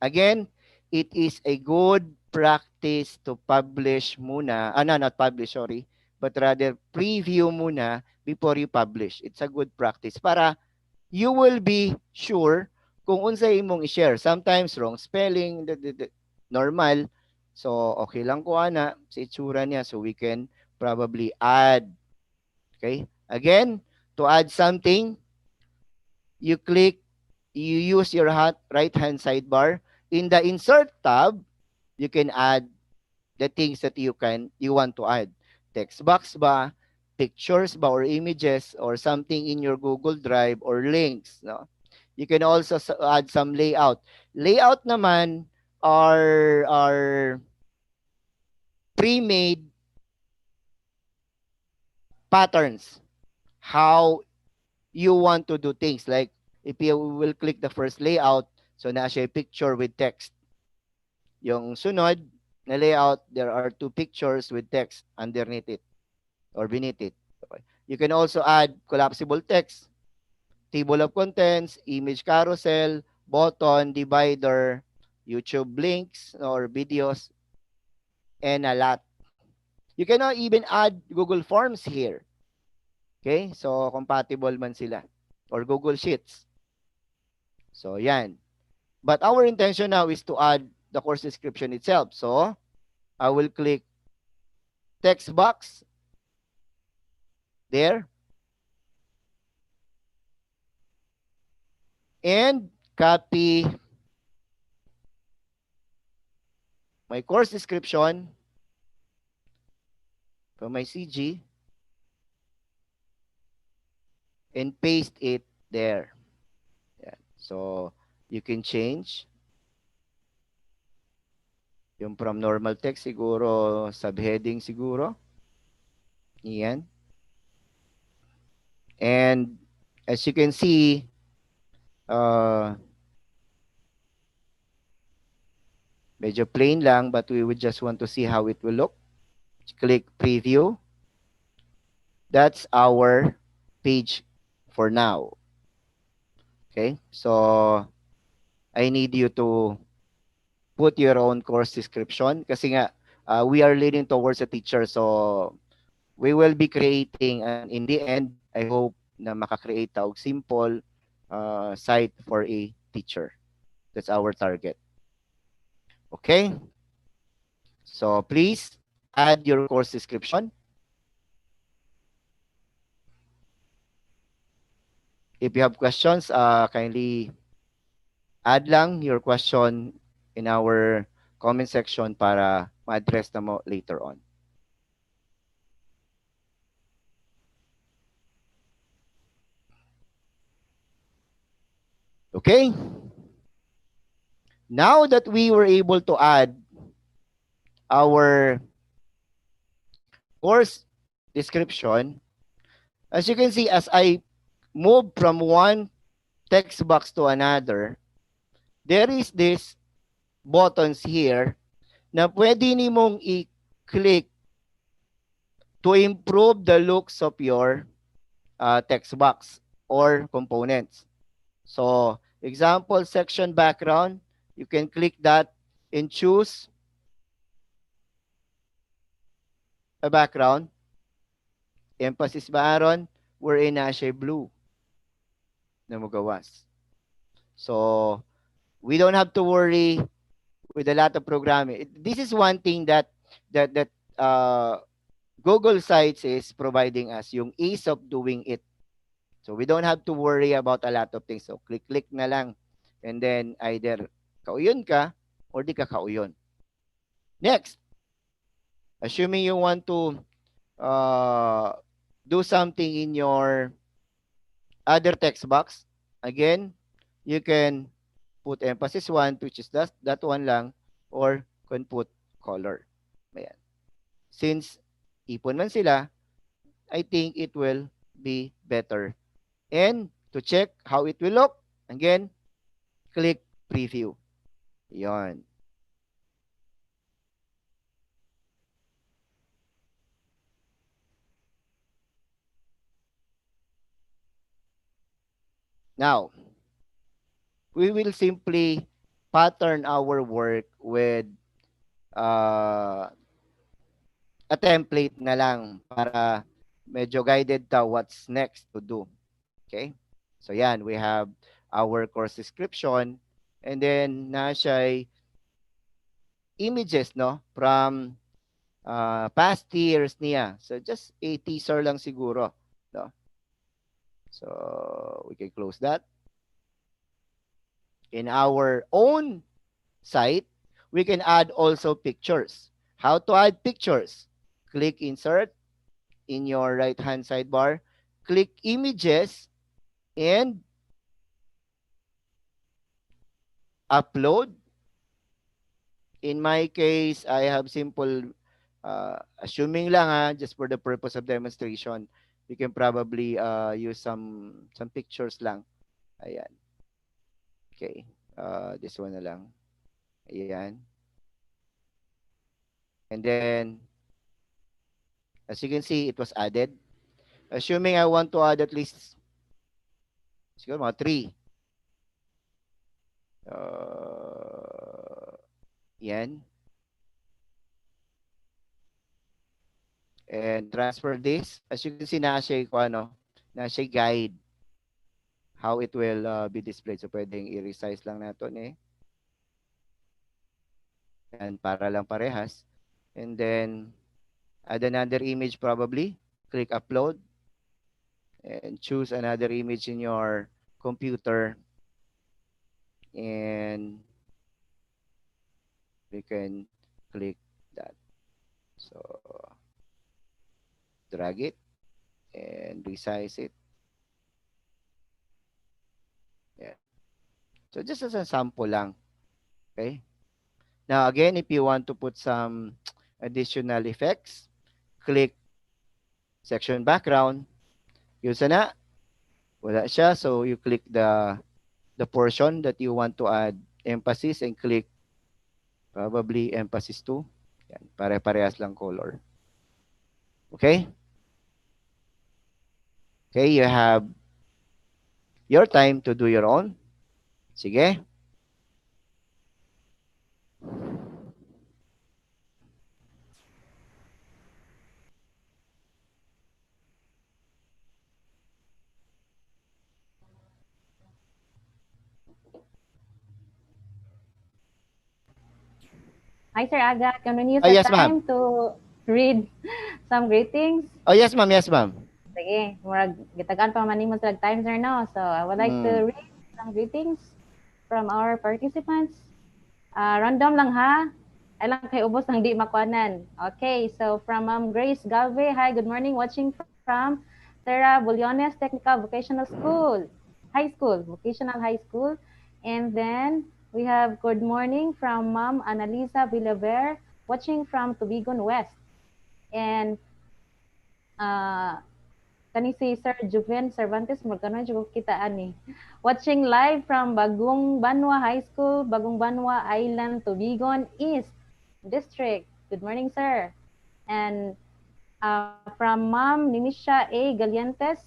again, it is a good practice to publish muna. No, not publish, sorry. But rather, preview muna before you publish. It's a good practice para you will be sure kung unsay imong i-share. Sometimes, wrong spelling, normal. So, okay lang ko ana sa itsura niya. So, we can probably add. Okay? Again, to add something, you use your right-hand sidebar. In the Insert tab, you can add the things that you want to add. Text box ba, pictures ba, or images, or something in your Google Drive, or links. No? You can also add some layout. Layout naman are pre-made patterns. How you want to do things. Like, if you will click the first layout, so na siya picture with text. Yung sunod na layout, there are two pictures with text underneath it or beneath it. Okay. You can also add collapsible text, table of contents, image carousel, button, divider, YouTube links or videos, and a lot. You cannot even add Google Forms here. Okay? So, compatible man sila. Or Google Sheets. So, yan. But our intention now is to add the course description itself. So, I will click text box there and copy my course description from my CG and paste it there. Yeah. So, you can change yung from normal text siguro, subheading siguro. Yan. And as you can see, medyo plain lang, but we would just want to see how it will look. Click preview. That's our page for now. Okay, so I need you to put your own course description kasi nga we are leaning towards a teacher, so we will be creating, and in the end, I hope na makakreate og simple site for a teacher. That's our target. Okay? So please add your course description. If you have questions, kindly add lang your question in our comment section para ma-address na mo later on. Okay? Now that we were able to add our course description, as you can see, as I move from one text box to another, there is this buttons here na pwede nimong i-click to improve the looks of your text box or components. So, example, section background, you can click that and choose a background. Emphasis ba aron? Wherein na siya blue na mugawas. So, we don't have to worry with a lot of programming. This is one thing that Google Sites is providing us, yung ease of doing it. So we don't have to worry about a lot of things. So click na lang. And then either kauyon ka or di ka kauyon. Next, assuming you want to do something in your other text box, again, you can put emphasis 1, which is that one lang, or can put color. Ayan. Since ipon man sila, I think it will be better. And to check how it will look, again, click preview. Yon. Now, we will simply pattern our work with a template na lang para medyo guided ta what's next to do. Okay? So yan, we have our course description and then na siya images no from past years niya. So just a teaser lang siguro, no? So we can close that. In our own site, we can add also pictures. How to add pictures? Click insert in your right hand sidebar, click images and upload. In my case, I have simple assuming lang just for the purpose of demonstration, you can probably use some pictures lang. Ayan. Okay. This one na lang. Ayan. And then, as you can see, it was added. Assuming I want to add at least siguro mga 3. Yan. And transfer this. As you can see, nasa guide how it will be displayed. So, pwedeng i-resize lang natin eh. Yan, para lang parehas. And then, add another image probably. Click upload. And choose another image in your computer. And we can click that. So, drag it and resize it. Yeah. So, just as a sample lang. Okay. Now, again, if you want to put some additional effects, click section background. USANA. Wala siya. So, you click the portion that you want to add emphasis and click probably emphasis 2. Yan. Pare-parehas lang color. Okay? Okay, you have your time to do your own. Sige. Hi, Sir Aga. Can we use Yes, the ma'am. time to read some greetings? Oh, yes, ma'am. Yes, ma'am. Sige, murag gitagaan pa man nimo sa time, sir, no? So, I would like to read some greetings from our participants. Random lang ha. Ay lang kay ubos ng di makuanan. Okay, so from Grace Galve, hi, good morning. Watching from Terra Bullones Technical Vocational School, Vocational High School. And then we have good morning from Ma'am Annalisa Villaver, watching from Tubigon West. And kani si Sir Juven Cervantes, magkano dyan kita ani. Watching live from Bagong Banwa High School, Bagong Banwa Island, Tubigon East District. Good morning, sir. And from Ma'am Nimisha A. Galiantes,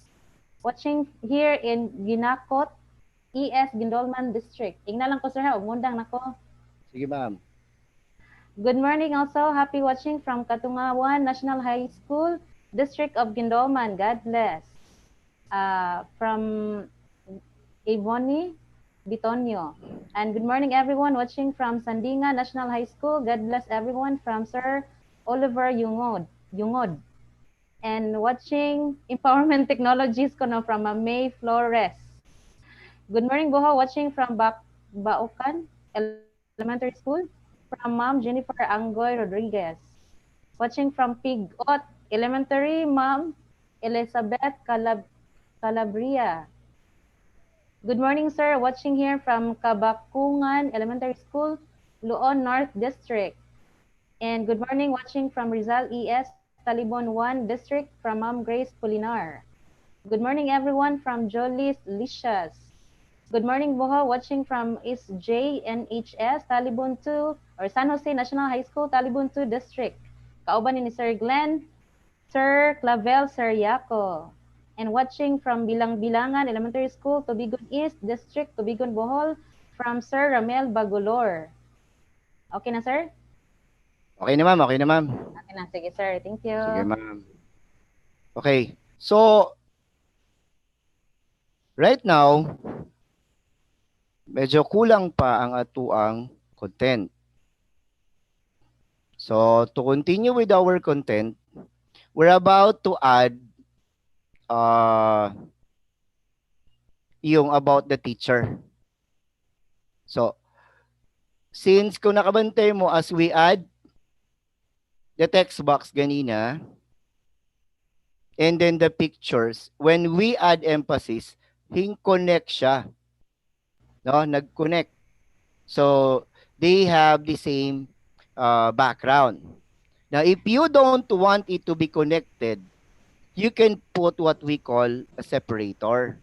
watching here in Ginakot, ES Gindolman District. Ingna lang ko, sir, ha. Umundang nako. Sige, ma'am. Good morning also. Happy watching from Katungawan National High School, District of Guindoman. God bless. From Ebony Bitonio. And good morning everyone watching from Sandinga National High School. God bless everyone from Sir Oliver Yungod. And watching Empowerment Technologies kono from May Flores. Good morning Boho watching from Baokan Elementary School from Ma'am Jennifer Angoy Rodriguez. Watching from Pigot Elementary, Ma'am Elizabeth Calabria. Good morning, sir. Watching here from Kabakungan Elementary School, Luon North District. And good morning, watching from Rizal ES Talibon 1 District from Ma'am Grace Pulinar. Good morning, everyone from Jolies Licious. Good morning, Boho, watching from SJNHS Talibon 2 or San Jose National High School Talibon 2 District. Kauban ni Sir Glenn, Sir Clavel, Sir Yako. And watching from Bilang-Bilangan Elementary School, Tubigon East District, Tubigon, Bohol, from Sir Ramel Bagulor. Okay na, sir? Okay na ma'am, okay na ma'am. Okay na. Sige, sir. Thank you. Sige ma'am. Okay. So, right now, medyo kulang pa ang atuang content. So, to continue with our content, we're about to add yung about the teacher. So, since kung nakabantay mo as we add the text box ganina, and then the pictures, when we add emphasis, connect siya. No? Nag-connect. So, they have the same background. Now, if you don't want it to be connected, you can put what we call a separator.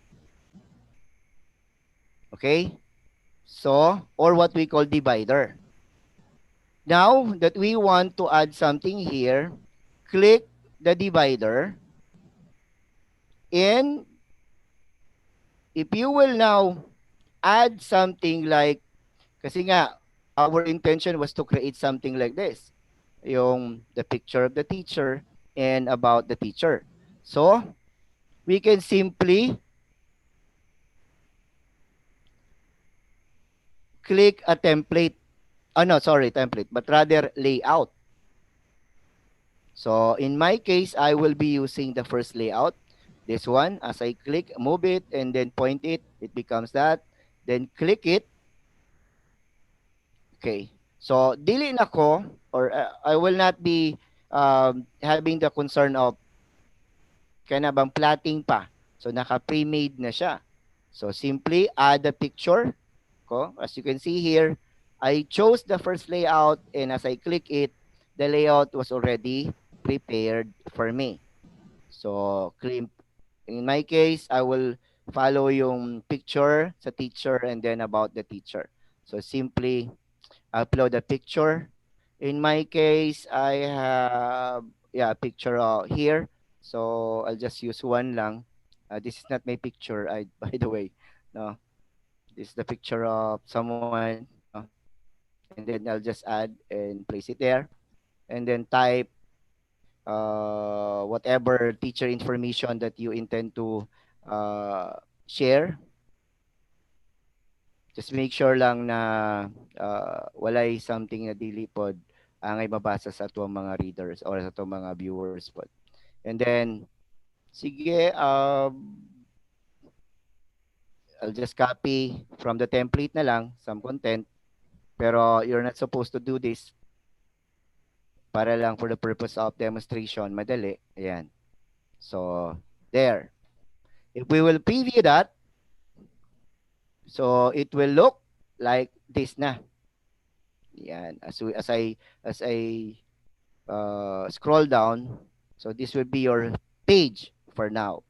Okay? So, or what we call divider. Now that we want to add something here, click the divider. And if you will now add something like, kasi nga, our intention was to create something like this. Yung the picture of the teacher and about the teacher. So, we can simply click a template. Oh, no, sorry, template, but rather layout. So, in my case, I will be using the first layout. This one, as I click, move it, and then point it, it becomes that. Then click it. Okay. So, dili na ko, or I will not be having the concern of kaya bang plotting pa. So, naka-pre-made na siya. So, simply add the picture. Ko. As you can see here, I chose the first layout, and as I click it, the layout was already prepared for me. So, in my case, I will follow yung picture sa teacher and then about the teacher. So, simply upload a picture. In my case, I have a picture here. So, I'll just use one lang. This is not my picture, by the way. No, this is the picture of someone. No? And then I'll just add and place it there. And then type whatever teacher information that you intend to share. Just make sure lang na walay something na dili pod ang ay mabasa sa tuwang mga readers or sa tuwang mga viewers pod. And then, sige, I'll just copy from the template na lang, some content. Pero you're not supposed to do this para lang for the purpose of demonstration. Madali. Ayan. So, there. If we will preview that, so it will look like this na. Yan. As I scroll down, so this will be your page for now.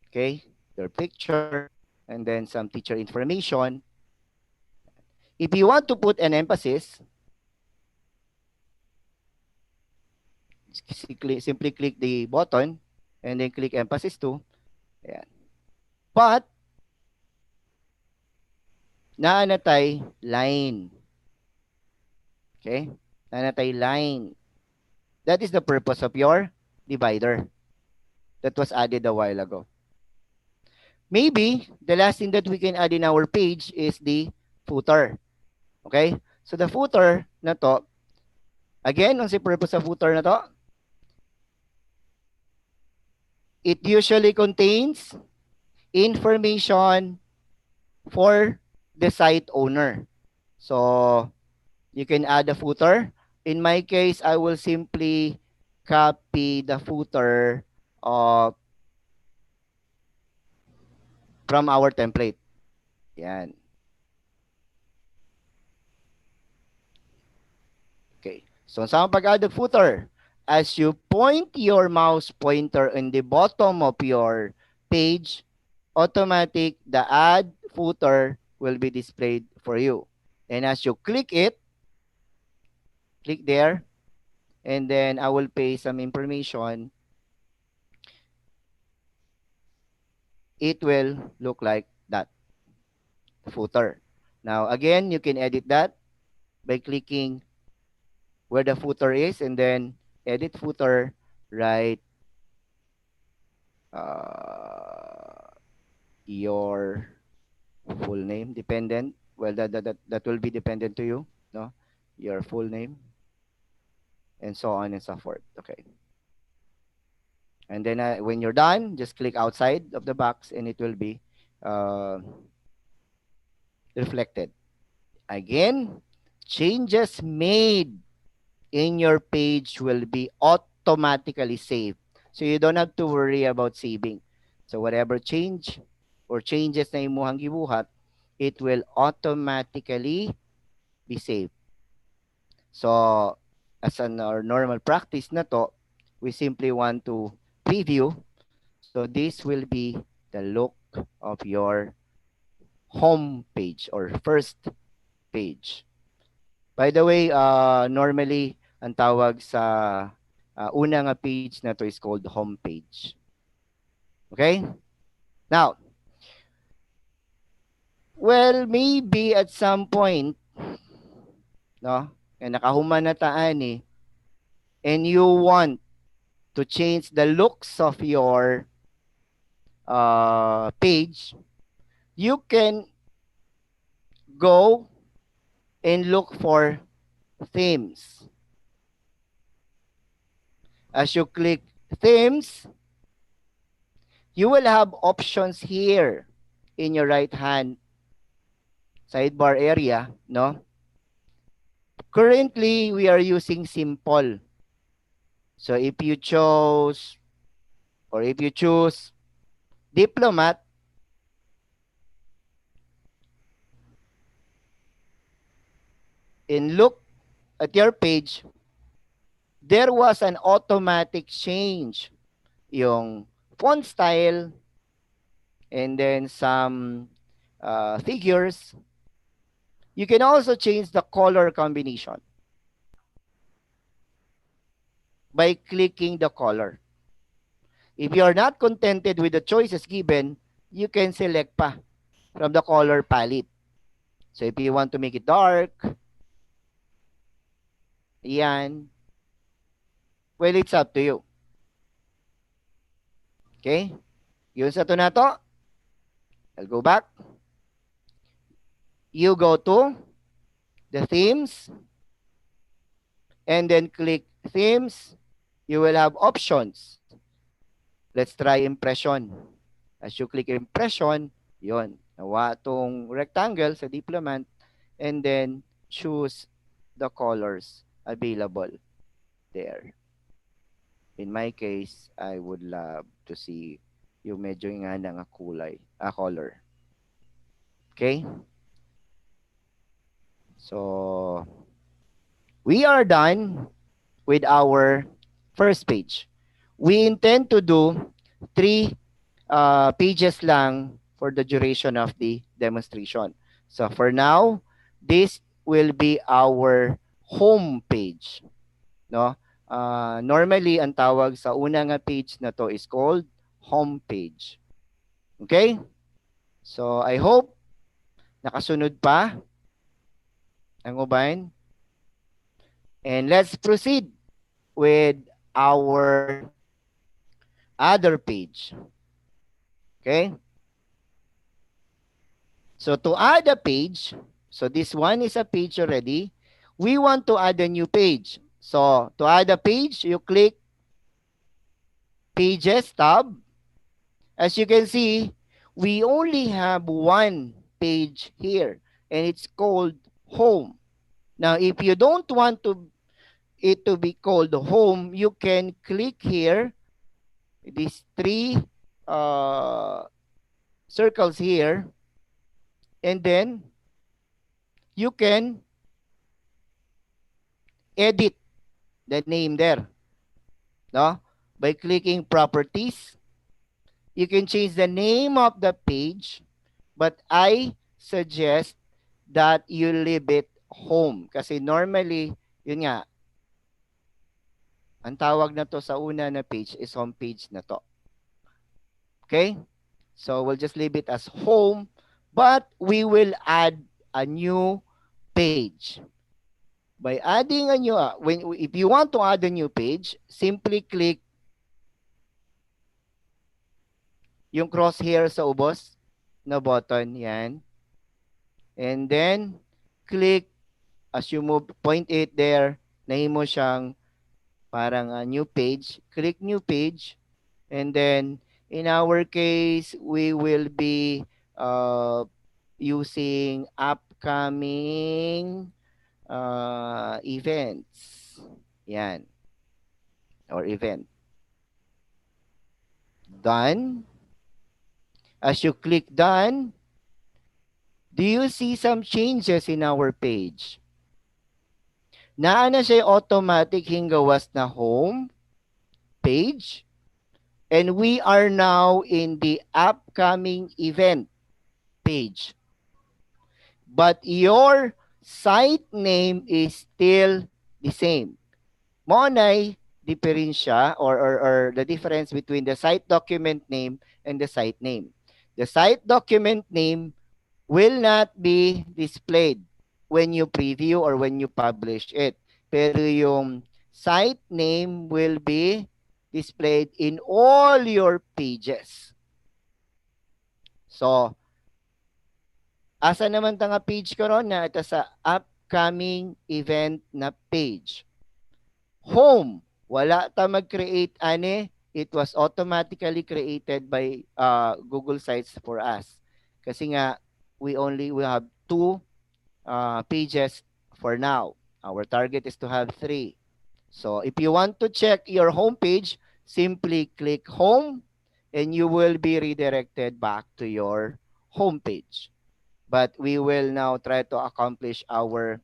Okay? Your picture and then some teacher information. If you want to put an emphasis, simply click the button and then click emphasis to. Ayan. But naanatay line. Okay? Nanatay line. That is the purpose of your divider that was added a while ago. Maybe the last thing that we can add in our page is the footer. Okay? So the footer na to, again, ang si purpose sa footer na to, it usually contains information for the site owner. So you can add a footer. In my case, I will simply copy the footer from our template. Yan. Okay. So sa pag-add of footer, as you point your mouse pointer in the bottom of your page, automatic the add footer will be displayed for you. And as you click it, click there, and then I will paste some information. It will look like that footer. Now, again, you can edit that by clicking where the footer is and then edit footer, write your full name, dependent. Well, that will be dependent to you, no? Your full name, and so on and so forth. Okay. And then when you're done, just click outside of the box and it will be uh, reflected. Again, changes made in your page will be automatically saved. So you don't have to worry about saving. So whatever change or changes na imuhang gibuhat, it will automatically be saved. So as our normal practice na to, we simply want to preview. So this will be the look of your home page or first page. By the way, normally, ang tawag sa una nga page na to is called home page. Okay? Now, well, maybe at some point, no, nakahuman na taan eh, and you want to change the looks of your page, you can go and look for themes. As you click themes, you will have options here in your right hand sidebar area, no? Currently, we are using simple. So if you chose or if you choose diplomat, and look at your page, there was an automatic change. Yung font style and then some figures. You can also change the color combination by clicking the color. If you are not contented with the choices given, you can select pa from the color palette. So if you want to make it dark, yan, well, it's up to you. Okay? Yun sa to na to. I'll go back. You go to the themes and then click themes. You will have options. Let's try impression. As you click impression, yun, nawa tong rectangle sa diplomat and then choose the colors available there. In my case, I would love to see yung medyo nga nga kulay, color. Okay? So, we are done with our first page. We intend to do 3 pages lang for the duration of the demonstration. So, for now, this will be our home page. No? Normally, ang tawag sa una nga page na to is called home page. Okay? So, I hope nakasunod pa ang ubayan. And let's proceed with our other page. Okay? So to add a page, so this one is a page already. We want to add a new page. So to add a page, you click Pages tab. As you can see, we only have one page here, and it's called Home. Now, if you don't want it to be called Home, you can click here, these three uh, circles here, and then you can edit the name there. No? By clicking Properties, you can change the name of the page, but I suggest that you leave it Home. Kasi normally, yun nga, ang tawag na to sa una na page is home page na to. Okay? So we'll just leave it as Home, but we will add a new page. By adding a new, if you want to add a new page, simply click yung crosshair sa ubos na button, yan. And then, click, as you move, point it there, nahimo siyang parang a new page. Click new page. And then, in our case, we will be using upcoming events. Yan. Or event. Done. As you click done, do you see some changes in our page? Naa na siya automatic hinggawas na home page. And we are now in the upcoming event page. But your site name is still the same. Monay diferensya or the difference between the site document name and the site name. The site document name will not be displayed when you preview or when you publish it. Pero yung site name will be displayed in all your pages. So, asa naman ta nga page karon na ito sa upcoming event na page. Home, wala ta mag-create ani, it was automatically created by Google Sites for us. Kasi nga we have 2 pages for now. Our target is to have 3. So if you want to check your home page, simply click home and you will be redirected back to your home page. But we will now try to accomplish our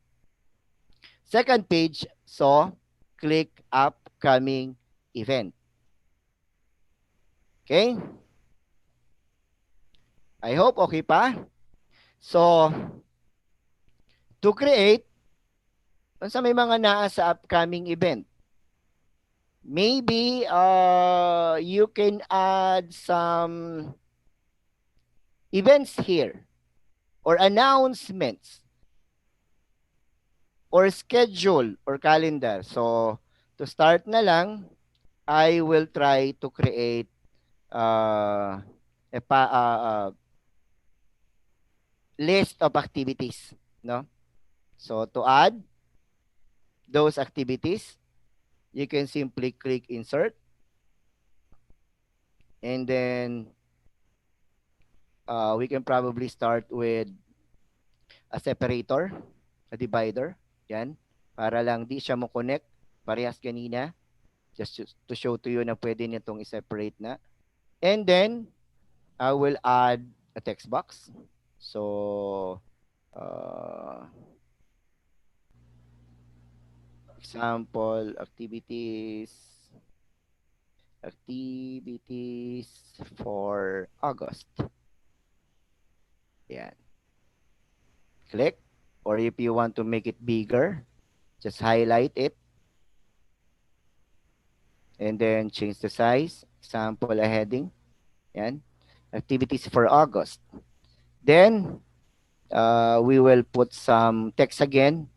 second page. So click upcoming event. Okay? I hope okay pa. So to create, sa may mga naa sa upcoming event, maybe you can add some events here or announcements or schedule or calendar. So to start na lang, I will try to create a list of activities, no? So to add those activities, you can simply click insert and then we can probably start with a separator, a divider, yan, para lang di siya mo connect parehas kanina, just to show to you na pwede nitong i-separate na. And then I will add a text box. So example, activities for August. Yan. Click. Or if you want to make it bigger, just highlight it. And then change the size. Example, a heading. Yan. Activities for August. Then, we will put some text again.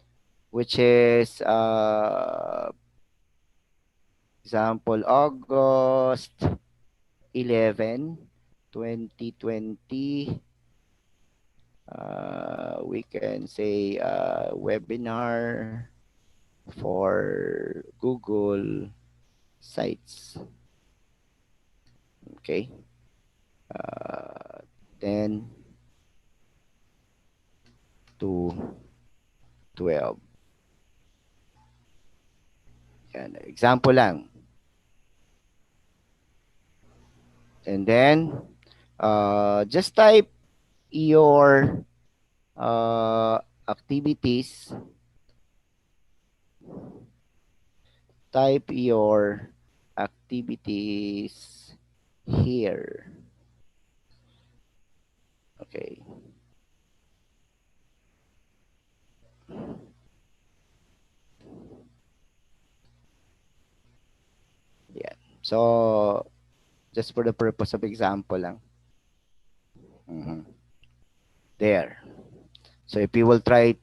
which is example August 11, 2020. We can say webinar for Google Sites. Okay. 10 to 12. Yan. Example lang. And then, just type your activities. Type your activities here. Okay. Yeah. So, just for the purpose of example lang. Mhm. There. So, if you will try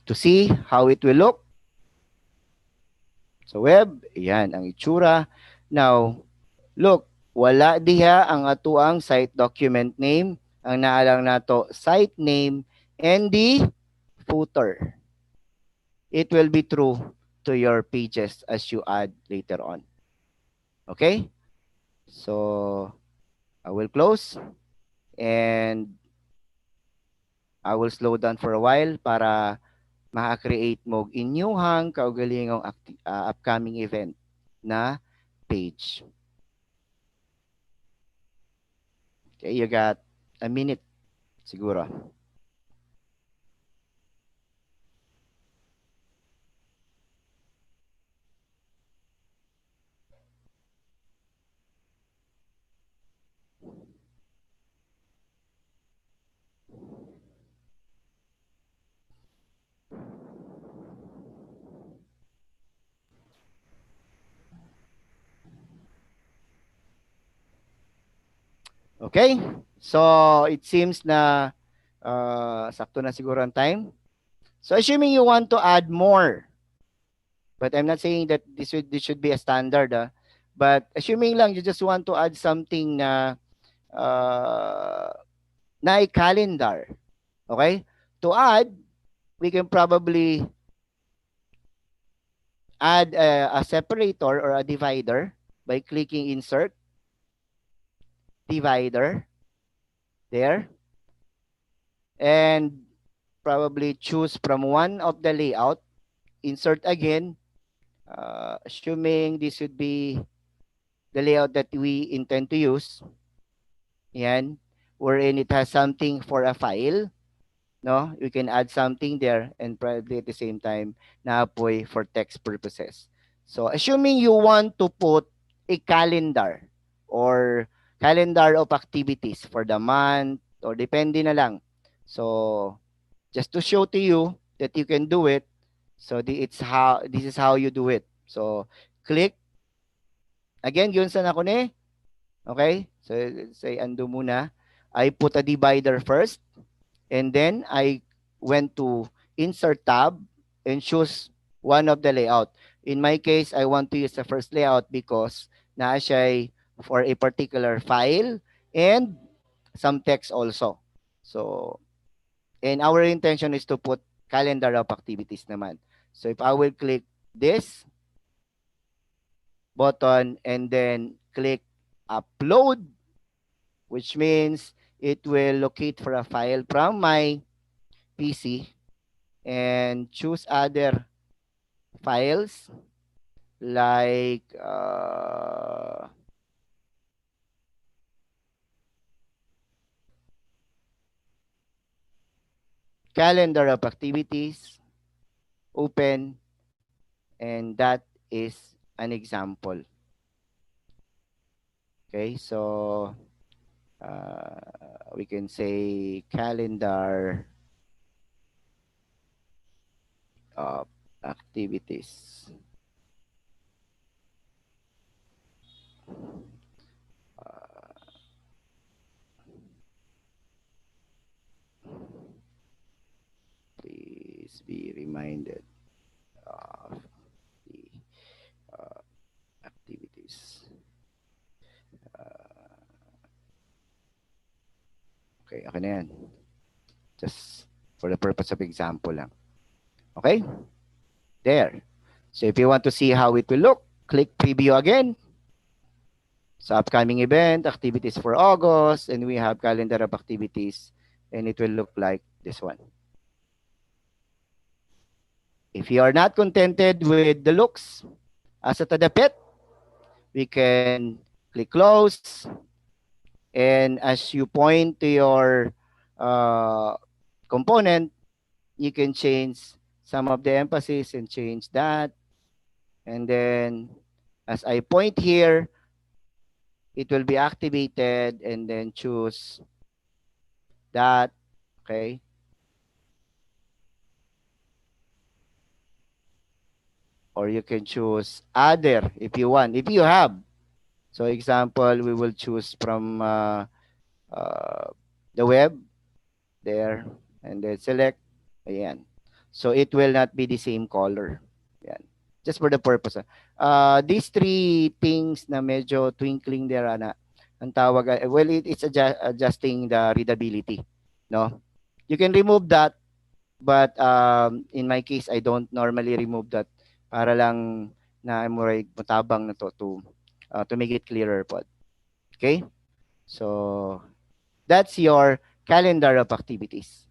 to see how it will look sa web, yan ang itsura. Now, look, wala diha ang atuang site document name. Ang naalang nato, site name and the footer. It will be true to your pages as you add later on. Okay? So, I will close and I will slow down for a while para maka-create mo inyuhang kaugalingong upcoming event na page. Okay, you got a minute siguro. Okay? So, it seems na sakto na siguro ang time. So, assuming you want to add more, but I'm not saying that this should be a standard, but assuming lang you just want to add something na calendar. Okay? To add, we can probably add a separator or a divider by clicking insert, divider, there, and probably choose from one of the layout, insert again, assuming this would be the layout that we intend to use. Yan, wherein it has something for a file, no? You can add something there and probably at the same time naapoy for text purposes. So assuming you want to put a calendar or calendar of activities for the month or depende na lang. So just to show to you that you can do it, so this is how you do it. So click again yun sa nako ni. Okay? So say undo muna. I put a divider first. And then I went to insert tab and choose one of the layout. In my case, I want to use the first layout because naa siya for a particular file and some text also. So, and our intention is to put calendar of activities naman. So if I will click this button and then click upload, which means it will locate for a file from my PC and choose other files like calendar of activities, open, and that is an example. Okay, so we can say calendar of activities. Please be reminded. Okay, okay na yan. Just for the purpose of example lang. Okay? There. So if you want to see how it will look, click preview again. So upcoming event, activities for August, and we have calendar of activities, and it will look like this one. If you are not contented with the looks, as at the pet, we can click close, and as you point to your uh, component, you can change some of the emphasis and change that. And then as I point here, it will be activated and then choose that. Okay. Or you can choose other if you want, if you have. So example, we will choose from uh, the web there and then select. Ayan. So it will not be the same color. Ayan. Just for the purpose. These three things na medyo twinkling there, ang tawag, well, it's adjusting the readability. No? You can remove that, but in my case, I don't normally remove that para lang na matabang na to make it clearer po. Okay? So, that's your calendar of activities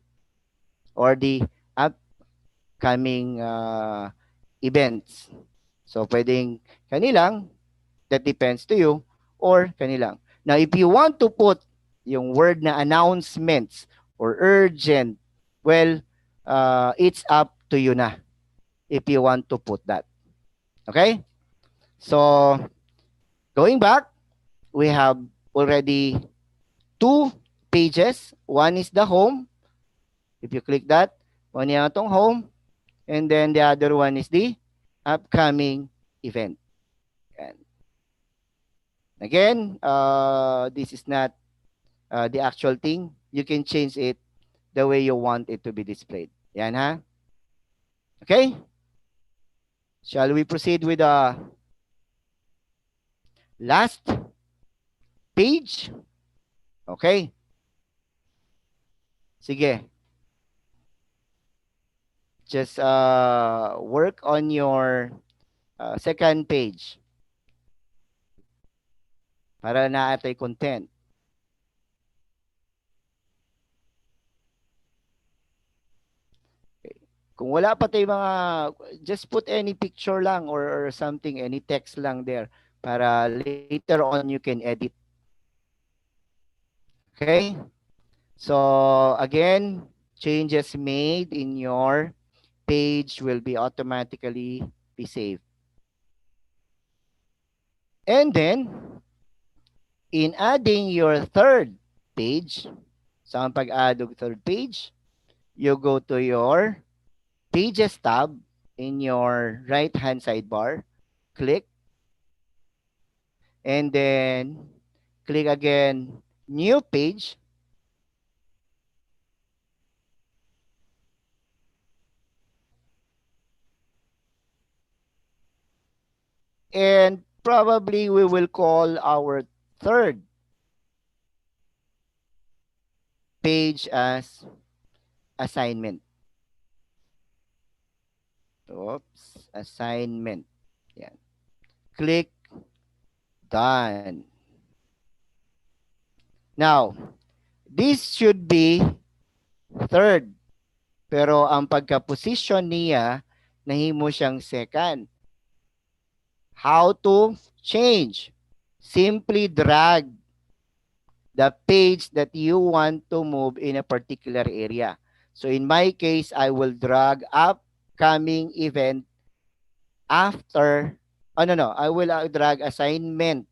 or the upcoming events. So, pwedeng kanilang, that depends to you, or kanilang. Now, if you want to put yung word na announcements or urgent, well, it's up to you na if you want to put that. Okay? So, going back, we have already two pages. One is the home. If you click that, one yung itong home. And then the other one is the upcoming event. And again, this is not the actual thing. You can change it the way you want it to be displayed. Yan ha? Okay? Shall we proceed with the last page? Okay. Sige. Just work on your second page para naatay content. Okay. Kung wala pa tayo mga, just put any picture lang or something, any text lang there para later on you can edit. Okay? So again, changes made in your page will be automatically be saved. And then, in adding your third page, sa pag-add ng third page, you go to your Pages tab in your right-hand sidebar, click, and then click again, New Page, and probably we will call our third page as assignment. Oops, assignment. Yan. Click done. Now, this should be third. Pero ang pagka-position niya, nahimo siyang second. How to change? Simply drag the page that you want to move in a particular area. So in my case, I will drag upcoming event after, I will drag assignment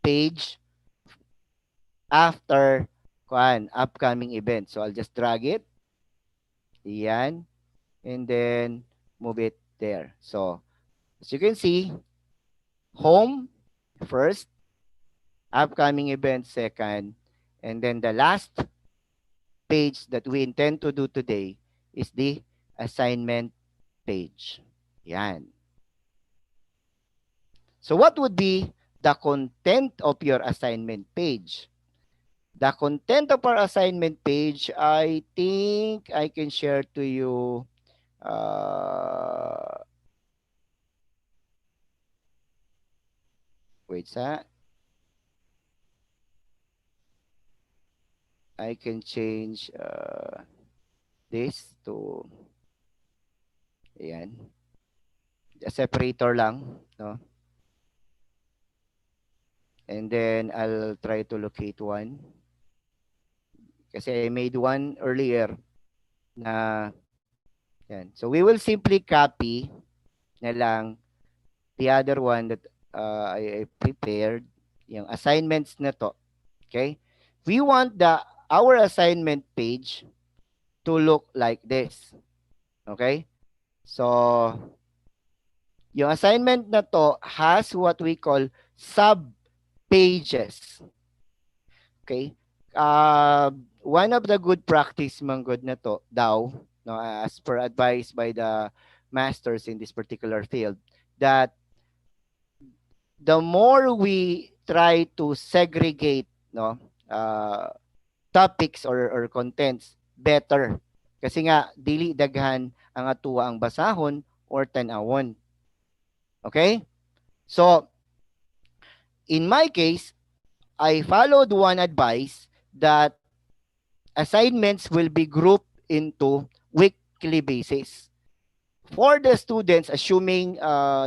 page after upcoming event. So I'll just drag it. Yan. And then move it there. So as you can see, home first, upcoming event second, and then the last page that we intend to do today is the assignment page. Yan. So what would be the content of your assignment page? The content of our assignment page, I think I can share to you. Uh, wait sa. I can change this to, ayan, a separator lang, no? And then I'll try to locate one. Kasi I made one earlier na, yan. So we will simply copy na lang the other one that I prepared, yung assignments na to. Okay? We want our assignment page to look like this. Okay? So, yung assignment na to has what we call sub-pages. Okay? One of the good practice, manggod na to, daw, no, as per advice by the masters in this particular field, that the more we try to segregate, no, topics or contents, better. Kasi nga, dili daghan ang atuwa ang basahon or tan-awon. Okay? So, in my case, I followed one advice that assignments will be grouped into weekly basis. For the students, assuming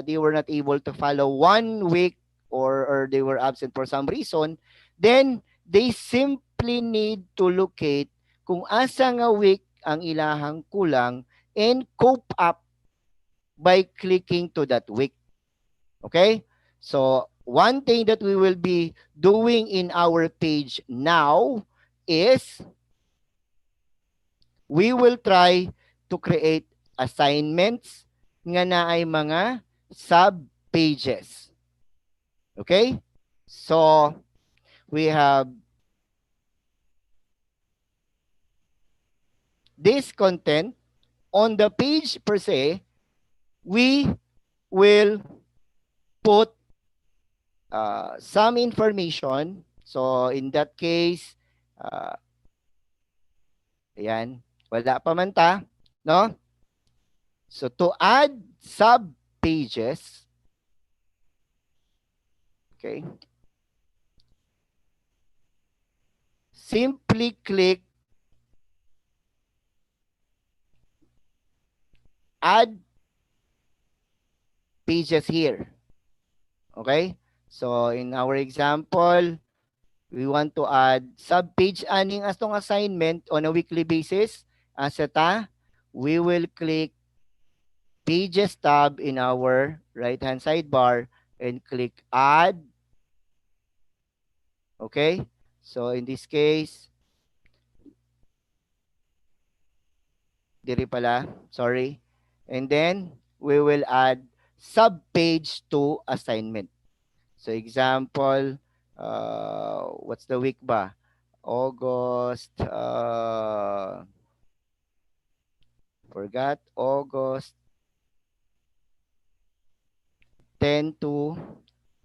they were not able to follow 1 week or they were absent for some reason, then they simply need to locate kung asa nga week ang ilahang kulang and cope up by clicking to that week. Okay? So, one thing that we will be doing in our page now is we will try to create assignments nga na ay mga sub-pages. Okay? So, we have this content. On the page per se, we will put some information. So, in that case, ayan, wala pa man ta, no? So, to add sub-pages, okay, simply click add pages here. Okay? So, in our example, we want to add sub-page aning astong assignment on a weekly basis. Asata, we will click Pages tab in our right-hand sidebar and click Add. Okay? So, in this case, diri pala, sorry. And then, we will add sub-page to assignment. So, example, what's the week ba? August, forgot, August 10 to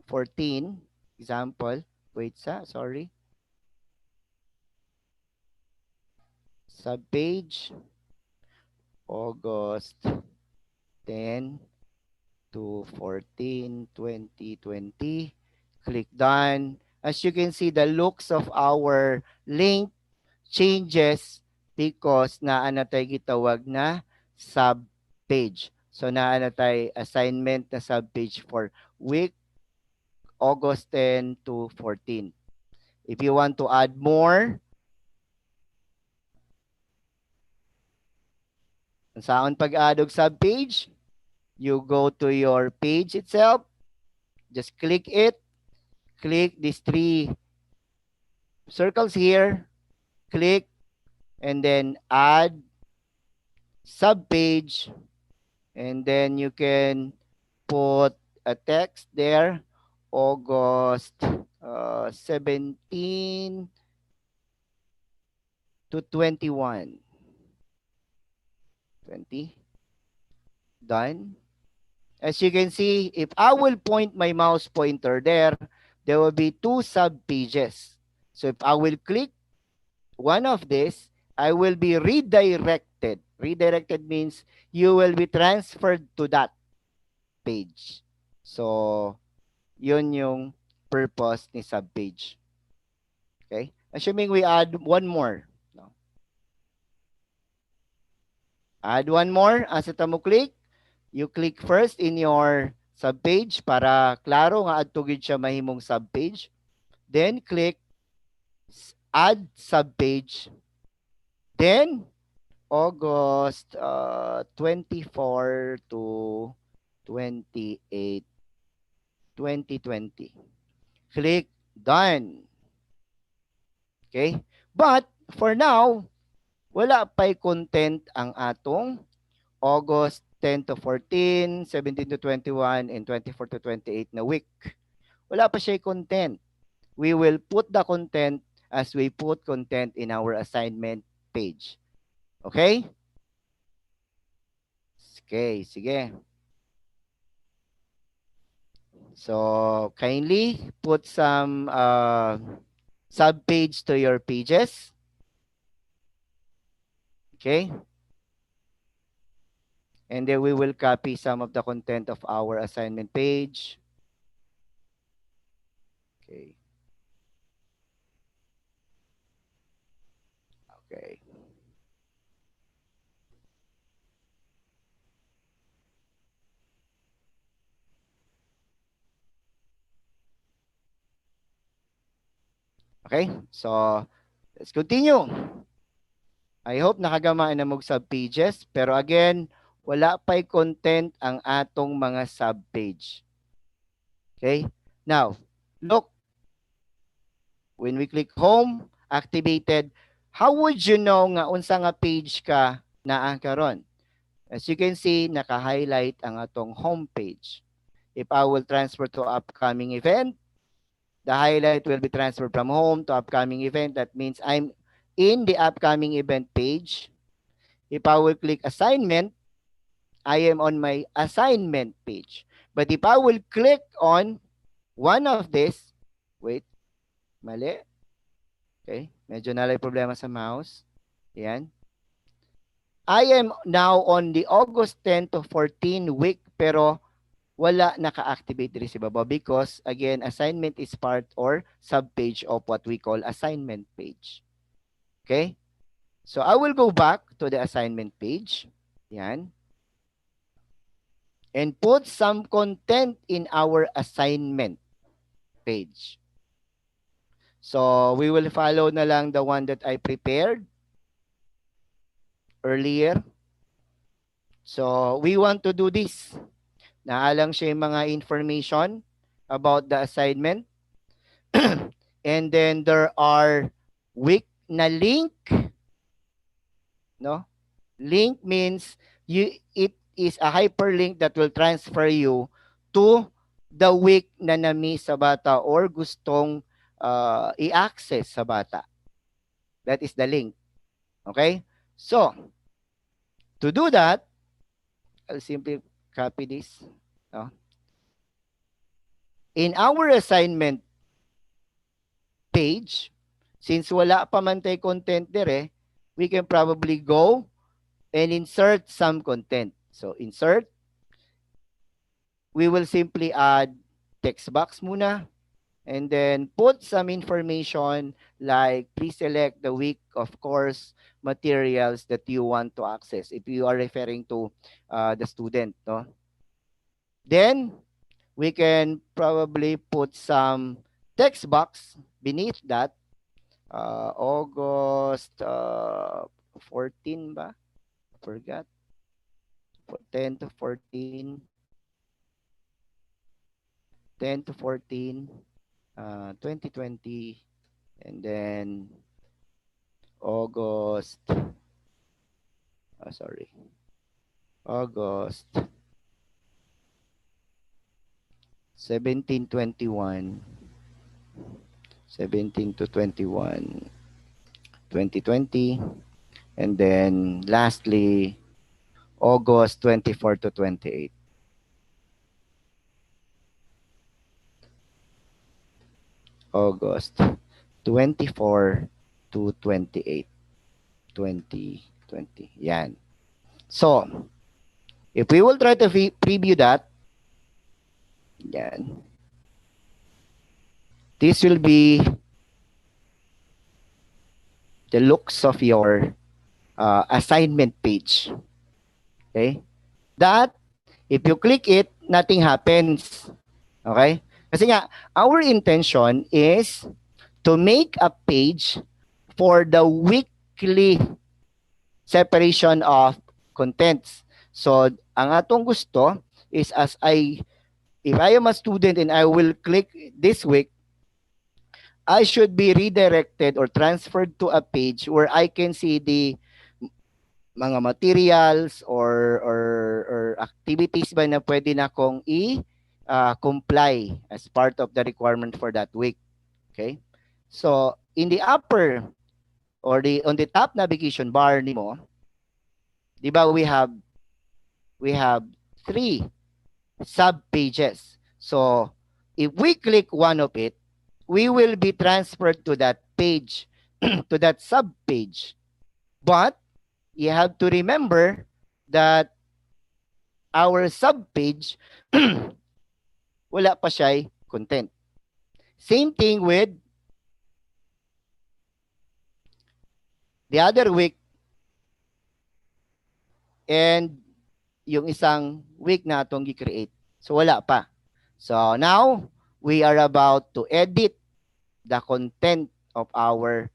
14. Example, wait sorry. Subpage, August 10 to 14, 2020. Click done. As you can see, the looks of our link changes because naa na tayo gitawag na sub-page. So naa na tayo assignment na sub-page for week August 10 to 14. If you want to add more, saan pag-add og sub-page? You go to your page itself, just click it, click these 3 circles here, click, and then add sub-page, and then you can put a text there, August 17 to 21. 20. Done. As you can see, if I will point my mouse pointer there, there will be 2 sub-pages. So if I will click one of this, I will be redirected. Redirected means you will be transferred to that page. So, yun yung purpose ni subpage. Okay? Assuming we add one more. No? Add one more. Asa mo click? You click first in your subpage para klaro nga adto gid siya mahimong subpage. Then click add subpage. Then August 24 to 28, 2020. Click done. Okay? But for now, wala pa'y content ang atong August 10 to 14, 17 to 21, and 24 to 28 na week. Wala pa siya content. We will put the content as we put content in our assignment page. Okay? Okay, sige. So, kindly put some sub-page to your pages. Okay? And then we will copy some of the content of our assignment page. Okay. Okay. Okay? So, let's continue. I hope nakagamaan na mong sub-pages. Pero again, wala pa'y content ang atong mga sub-page. Okay? Now, look. When we click home, activated, how would you know nga unsa nga page ka naa karon? As you can see, naka-highlight ang atong home page. If I will transfer to upcoming event, the highlight will be transferred from home to upcoming event. That means I'm in the upcoming event page. If I will click assignment, I am on my assignment page. But if I will click on one of this, wait, mali. Okay, medyo nalay problema sa mouse. Yan. I am now on the August 10 to 14 week pero wala naka-activate diri sa baba because again assignment is part or sub-page of what we call assignment page. Okay? So I will go back to the assignment page. Yan. And put some content in our assignment page. So we will follow na lang the one that I prepared earlier. So we want to do this. Naalang siya yung mga information about the assignment. And then there are week na link. No? Link means it is a hyperlink that will transfer you to the week na na-miss sa bata or gustong i-access sa bata. That is the link. Okay? So, to do that, I'll simply copy this. No? In our assignment page, since wala pa man tayo content dire, we can probably go and insert some content. So, insert. We will simply add text box muna. And then put some information like please select the week of course materials that you want to access if you are referring to the student. No? Then we can probably put some text box beneath that. August 14 ba? Forgot. 10 to 14. 10 to 14. 2020 and then August August 17-21 17 to 21 2020 and then lastly August 24 to 28. August 24 to 28, 2020. Yan. So, if we will try to preview that, yan, this will be the looks of your assignment page. Okay? That, if you click it, nothing happens. Okay? Kasi nga, our intention is to make a page for the weekly separation of contents. So, ang atong gusto is if I am a student and I will click this week, I should be redirected or transferred to a page where I can see the mga materials or activities ba na pwede na kong comply as part of the requirement for that week. Okay? So, in the upper or on the top navigation bar nimo, di ba we have three sub pages. So, if we click one of it, we will be transferred to that page, to that sub page. But you have to remember that our sub page wala pa siya content. Same thing with the other week and yung isang week na atong gi-create. So wala pa. So now we are about to edit the content of our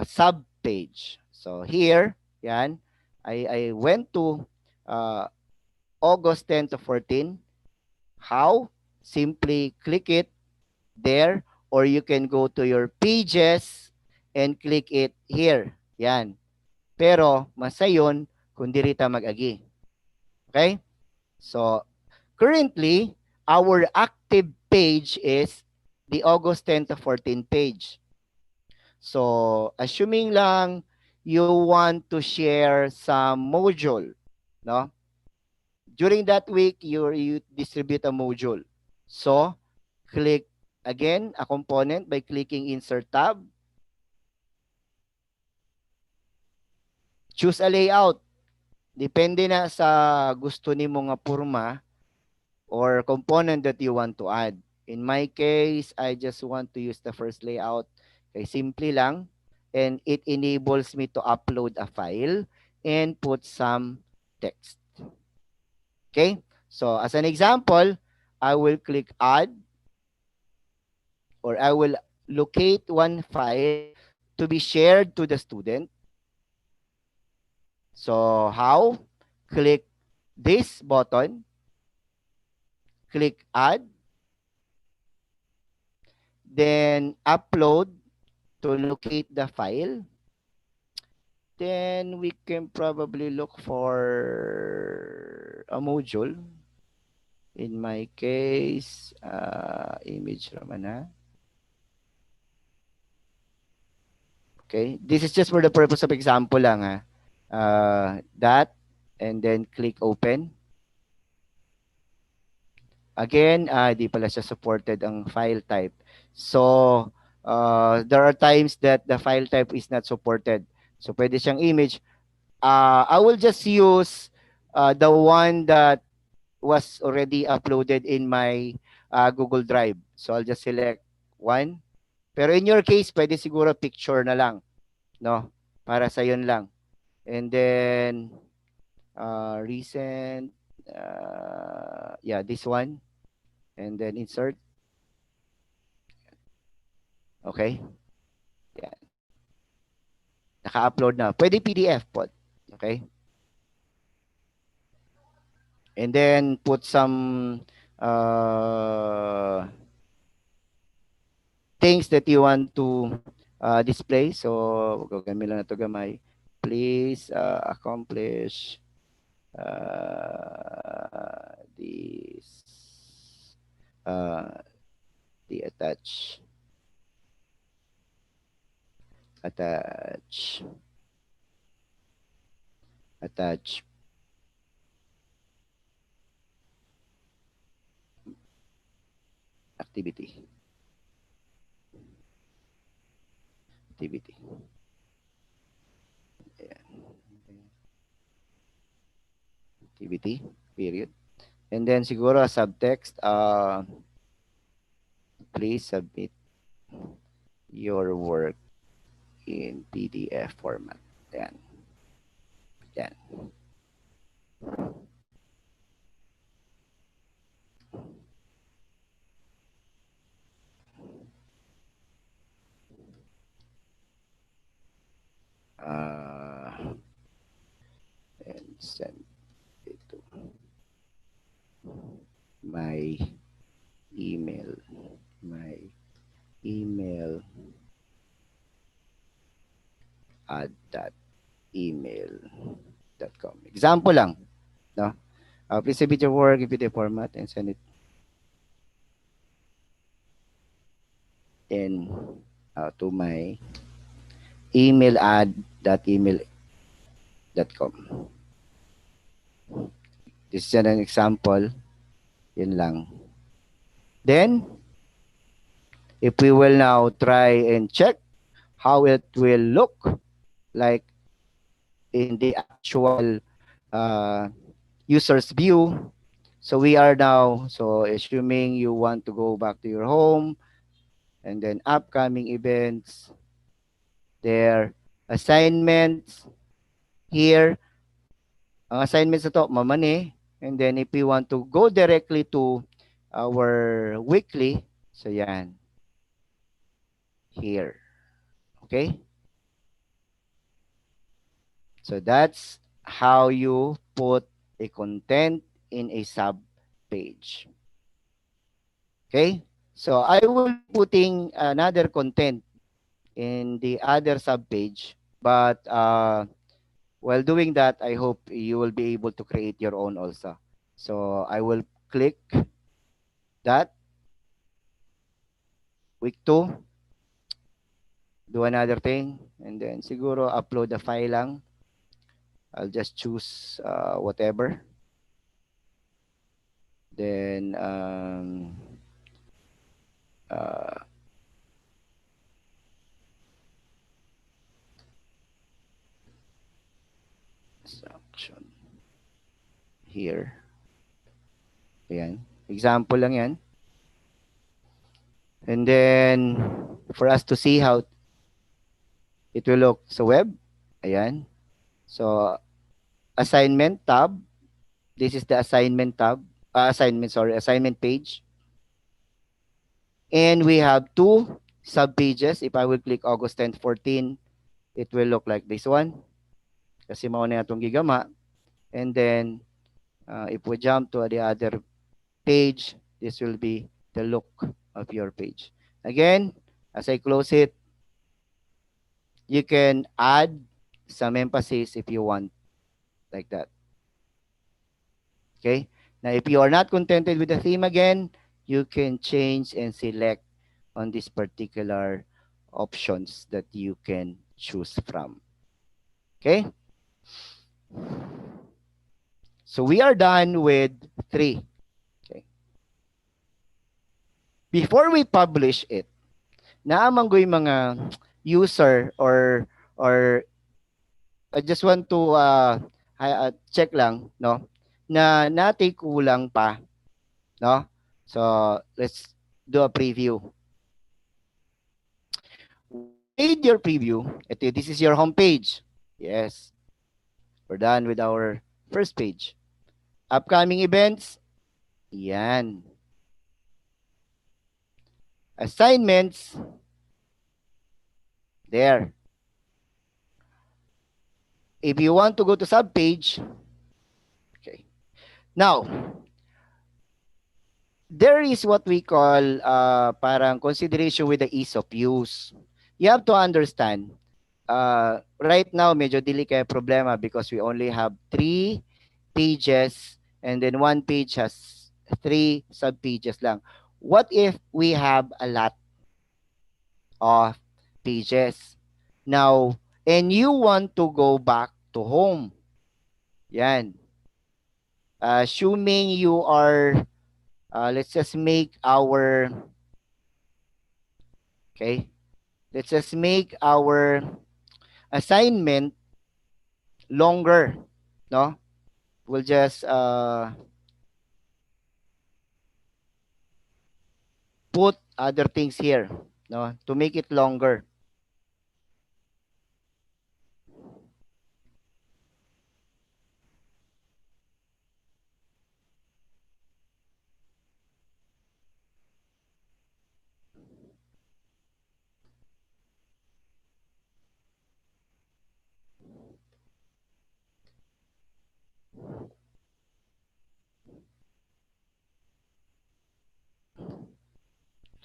sub page. So here, yan, I went to August 10 to 14. How? Simply click it there, or you can go to your pages and click it here. Yan. Pero masayon kung diri ta mag-agi. Okay? So currently, our active page is the August 10 to 14 page. So, assuming lang you want to share some module, no? During that week, you distribute a module. So, click again a component by clicking Insert tab. Choose a layout. Depende na sa gusto nimo nga porma or component that you want to add. In my case, I just want to use the first layout. Okay, simple lang. And it enables me to upload a file and put some text. Okay, so as an example, I will click add, or I will locate one file to be shared to the student. So how? Click this button, click add, then upload to locate the file. Then we can probably look for a module. In my case, image ramana. Okay, this is just for the purpose of example lang ha. That, and then click open. Again, di pala siya supported ang file type. So, there are times that the file type is not supported. So, pwede siyang image. I will just use the one that was already uploaded in my Google Drive. So, I'll just select one. Pero in your case, pwede siguro picture na lang. No? Para sa yun lang. And then, recent, yeah, this one. And then insert. Okay. Yan. Naka-upload na. Pwede PDF po. Okay. And then put some things that you want to display. So, gagamit lang na ito gamay. Please accomplish this the attach activity. activity. Activity, period. And then siguro subtext, please submit your work in PDF format. Yan. Yan. And send it to my email. My email at that email.com. Example lang. No? Please submit your work in PDF format and send it in to my email at that email.com. This is an example. Yun lang. Then, if we will now try and check how it will look like in the actual user's view. So we are now, so assuming you want to go back to your home and then upcoming events, their assignments here, ang assignments na to, mamani. And then if we want to go directly to our weekly, so yan, here. Okay? So that's how you put a content in a sub page. Okay? So I will be putting another content in the other sub page, but while doing that, I hope you will be able to create your own also. So I will click that. Week 2, do another thing, and then siguro upload the file lang. I'll just choose whatever. Then section here. Ayan. Example lang yan. And then for us to see how it will look sa web. Ayan. So assignment tab. This is the assignment tab. Assignment page. And we have 2 sub-pages. If I will click August 10th, 14, it will look like this one. Kasi mauna na itong gigama. And then, if we jump to the other page, this will be the look of your page. Again, as I close it, you can add some emphasis if you want, like that. Okay? Now, if you are not contented with the theme again, you can change and select on this particular options that you can choose from. Okay? So we are done with 3. Okay. Before we publish it, naamang yung mga user or I just want to check lang, no? Na natin kulang pa, no? So let's do a preview. Made your preview. Ito, this is your home page. Yes. We're done with our first page. Upcoming events. Yan. Assignments. There. If you want to go to subpage, okay. Now, there is what we call parang consideration with the ease of use. You have to understand, right now, medyo dili kaya problema because we only have 3 pages and then 1 page has 3 sub-pages lang. What if we have a lot of pages? Now, and you want to go back to home. Yan. Assuming you are, let's just make our, okay, Let's just make our assignment longer, no? We'll just put other things here, no, to make it longer.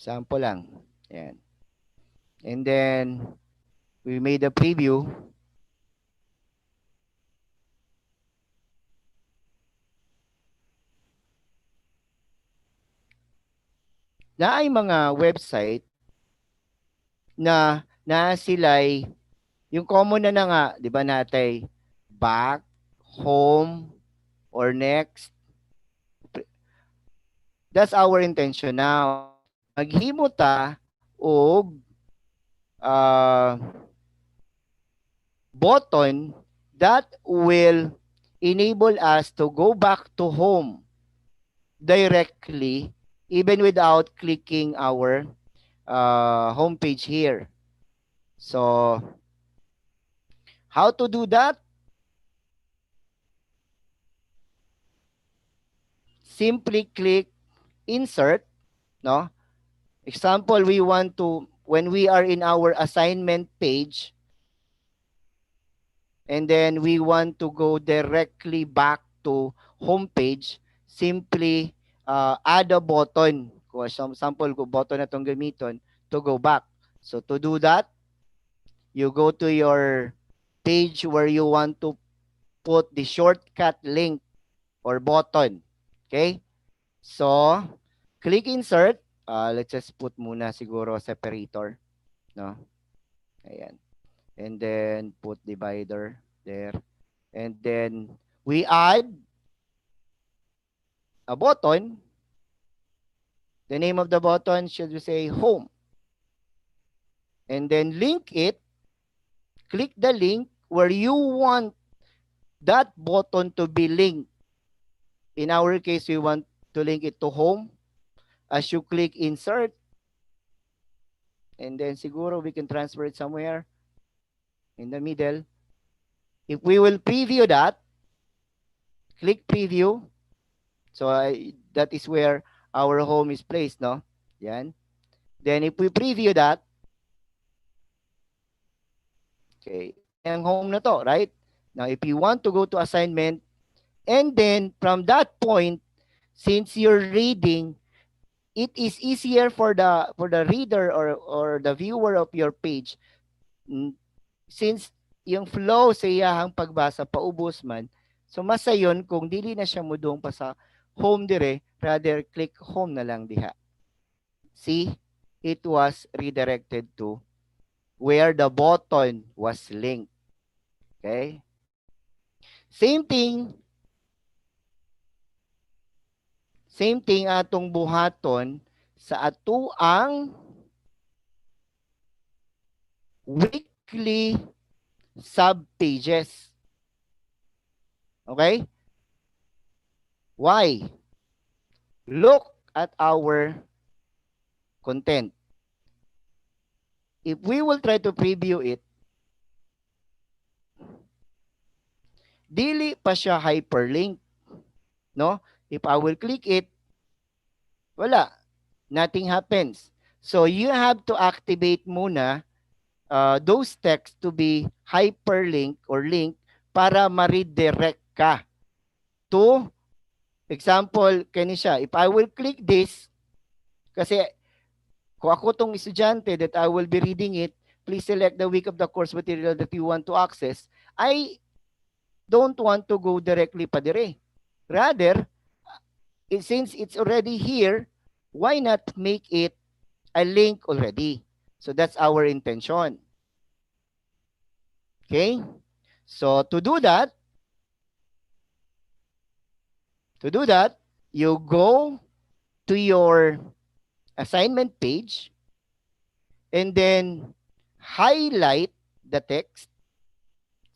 Sample lang. Yan. And then we made a preview. Na ay mga website na sila'y yung common na nga, 'di ba natay back, home, or next. That's our intention now. Maghimo ta og button that will enable us to go back to home directly even without clicking our homepage here. So, how to do that? Simply click insert, no? Example, we want to, when we are in our assignment page, and then we want to go directly back to homepage, simply add a button. Kung sample ko, button na itong gamiton to go back. So to do that, you go to your page where you want to put the shortcut link or button. Okay? So, click insert. Let's just put muna siguro separator. No? Ayan. And then put divider there. And then we add a button. The name of the button should we say home. And then link it. Click the link where you want that button to be linked. In our case, we want to link it to home. As you click insert, and then siguro we can transfer it somewhere in the middle. If we will preview that, click preview. So that is where our home is placed, no? Yan. Then if we preview that, okay, ang home na to, right? Now if you want to go to assignment, and then from that point, since you're reading, it is easier for the reader or the viewer of your page, since yung flow sa iyahang pagbasa paubos man, so masayon kung dili na siya mudong pa sa home dire, rather click home na lang diha. See, it was redirected to where the button was linked. Okay? Same thing atong buhaton sa atuang weekly subpages. Okay? Why? Look at our content. If we will try to preview it, dili pa siya hyperlink. No? If I will click it, wala. Nothing happens. So you have to activate muna those texts to be hyperlink or link para ma-redirect ka to, example, kani siya. If I will click this, kasi kung ako tong estudyante that I will be reading it, please select the week of the course material that you want to access. I don't want to go directly pa dire. Rather, since it's already here, why not make it a link already? So that's our intention. Okay? So to do that, you go to your assignment page, and then highlight the text.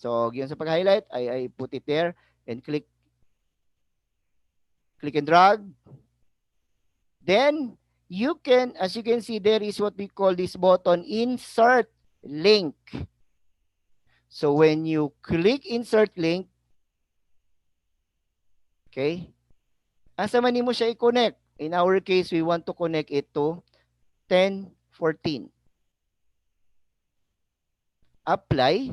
So, yun sa pag-highlight, I put it there and click and drag. Then, you can, as you can see, there is what we call this button, insert link. So, when you click insert link, okay, asa man mo siya i-connect. In our case, we want to connect it to 1014. Apply.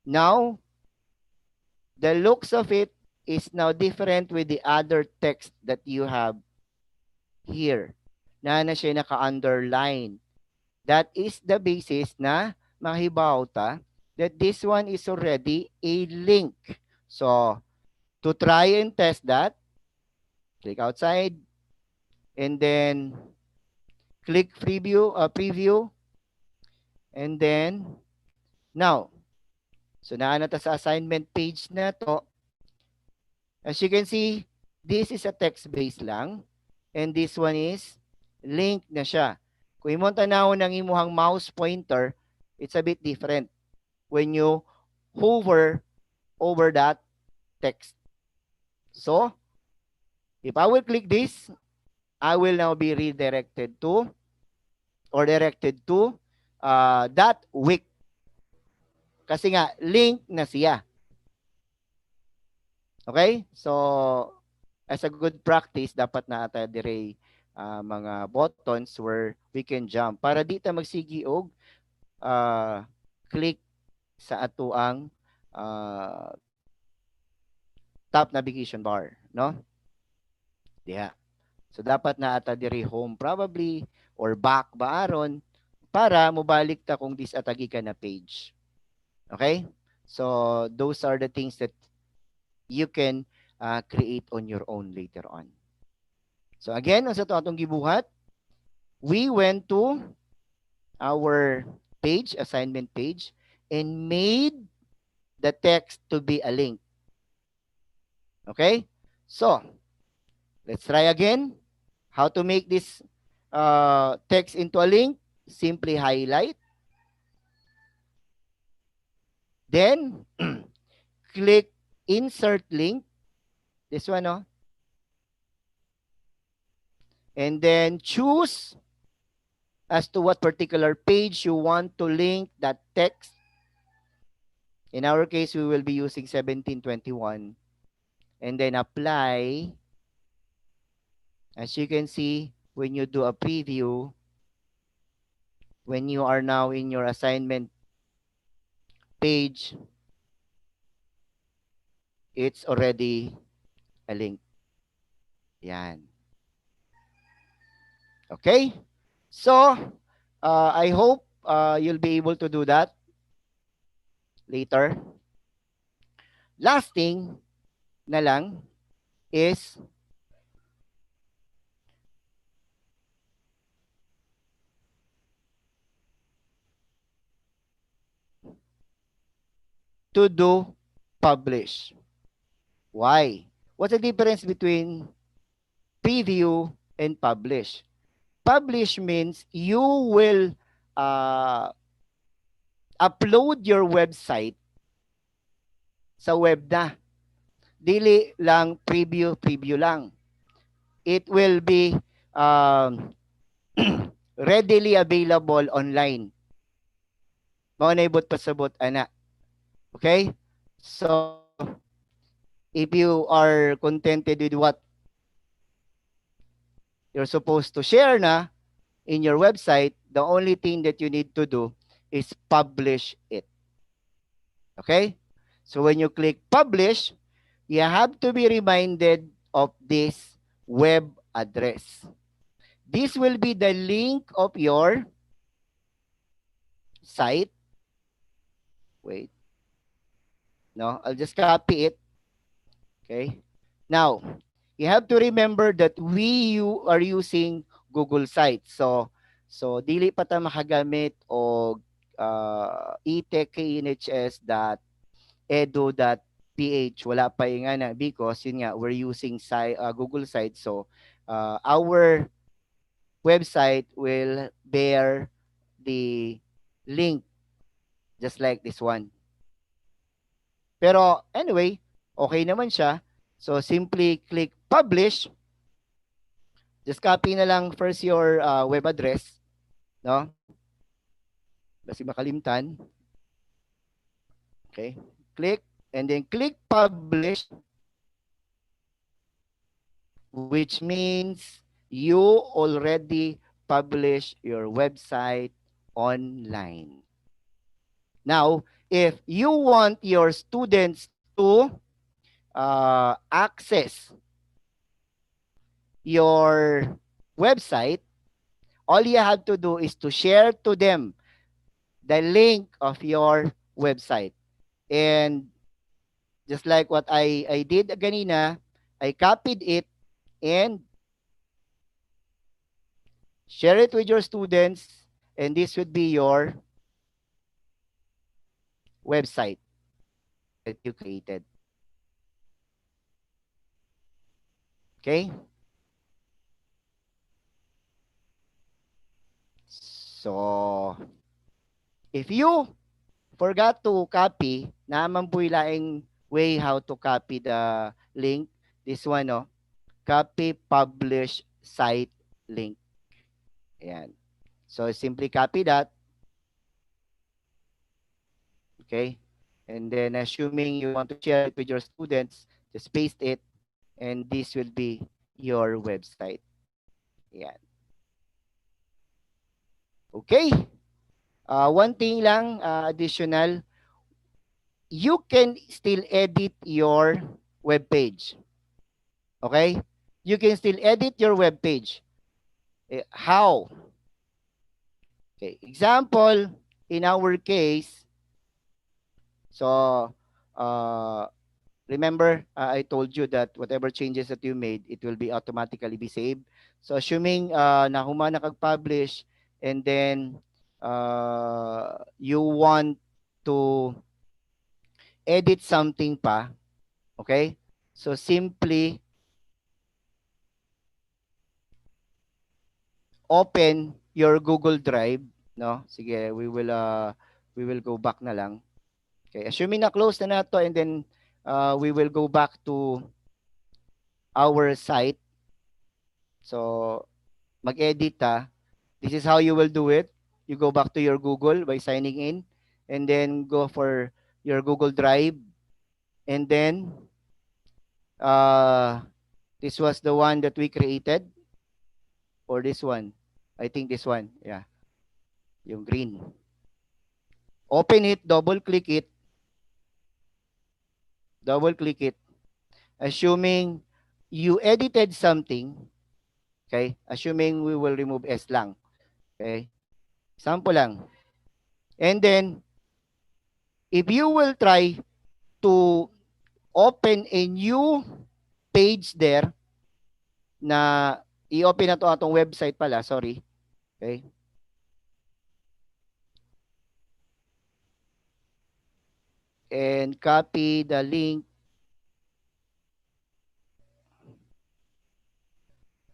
Now, the looks of it is now different with the other text that you have here. Na siya naka-underline. That is the basis na mahibaw ta that this one is already a link. So, to try and test that, click outside and then click preview, and then now, so naana ta sa assignment page na to. As you can see, this is a text-based lang. And this one is link na siya. Kung imong tanawon ng imuhang mouse pointer, it's a bit different when you hover over that text. So, if I will click this, I will now be redirected to or directed to that week. Kasi nga, link na siya. Okay? So, as a good practice, dapat na ata dire mga buttons where we can jump para di ta magsigi og click sa atuang top navigation bar, no? Diha. So dapat na ata dire home probably or back ba aron para mobalik ta kung this atagi ka na page. Okay? So those are the things that you can create on your own later on. So again, sa ito atong gibuhat, we went to our page, assignment page, and made the text to be a link. Okay? So, let's try again. How to make this text into a link? Simply highlight. Then, click insert link. This one, no? And then choose as to what particular page you want to link that text. In our case, we will be using 1721. And then apply. As you can see, when you do a preview, when you are now in your assignment page, it's already a link. Yan. Okay? So, I hope you'll be able to do that later. Last thing na lang is to do publish. Why? What's the difference between preview and publish? Publish means you will upload your website sa web na. Dili lang preview lang. It will be readily available online. Maunay pasabot ana. Okay? So, if you are contented with what you're supposed to share na in your website, the only thing that you need to do is publish it. Okay? So when you click publish, you have to be reminded of this web address. This will be the link of your site. Wait. No, I'll just copy it. Okay? Now, you have to remember that you are using Google Sites. So dili pa ta makagamit og etech.edu.ph. Wala pa yung nga na because yun nga, we're using Google Sites. So our website will bear the link just like this one. Pero anyway, okay naman siya. So simply click publish. Just copy na lang first your web address, no? Kasi makalimtan. Okay? Click and then click publish, which means you already publish your website online. Now, if you want your students to access your website, all you have to do is to share to them the link of your website. And just like what I did kanina, I copied it and share it with your students, and this would be your website that you created. Okay? So, if you forgot to copy, naman po ilaing way how to copy the link. This one, no? Copy, publish, site, link. Ayan. So, simply copy that. Okay? And then, assuming you want to share it with your students, just paste it, and this will be your website. Ayan. Okay? One thing lang, additional, you can still edit your web page. Okay? You can still edit your web page. How? Okay, example, in our case, so remember I told you that whatever changes that you made, it will be automatically be saved. So assuming na humana kag-publish and then you want to edit something pa, okay? So simply open your Google Drive, no? Sige, we will go back na lang. Okay, assuming na close na nato and then we will go back to our site. So mag-edit ta. This is how you will do it. You go back to your Google by signing in and then go for your Google Drive and then this was the one that we created or this one. I think this one. Yeah. Yung green. Open it, double click it. Double click it. Assuming you edited something, okay? Assuming we will remove S lang. Okay? Sample lang. And then, if you will try to open a new page there, na i-open na to atong website pala, sorry. Okay? And copy the link.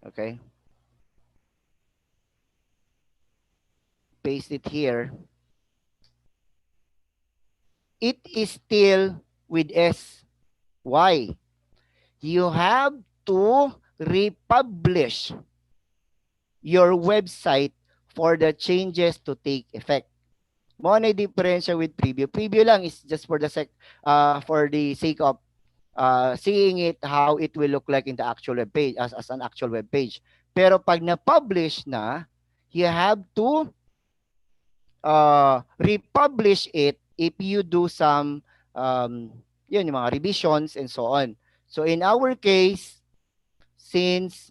Okay? Paste it here. It is still with S. Why? You have to republish your website for the changes to take effect. Mo na diferensya with preview. Preview lang is just for the sake of seeing it how it will look like in the actual web page as an actual web page. Pero pag na-publish na, you have to republish it if you do some yun, yung mga revisions and so on. So in our case, since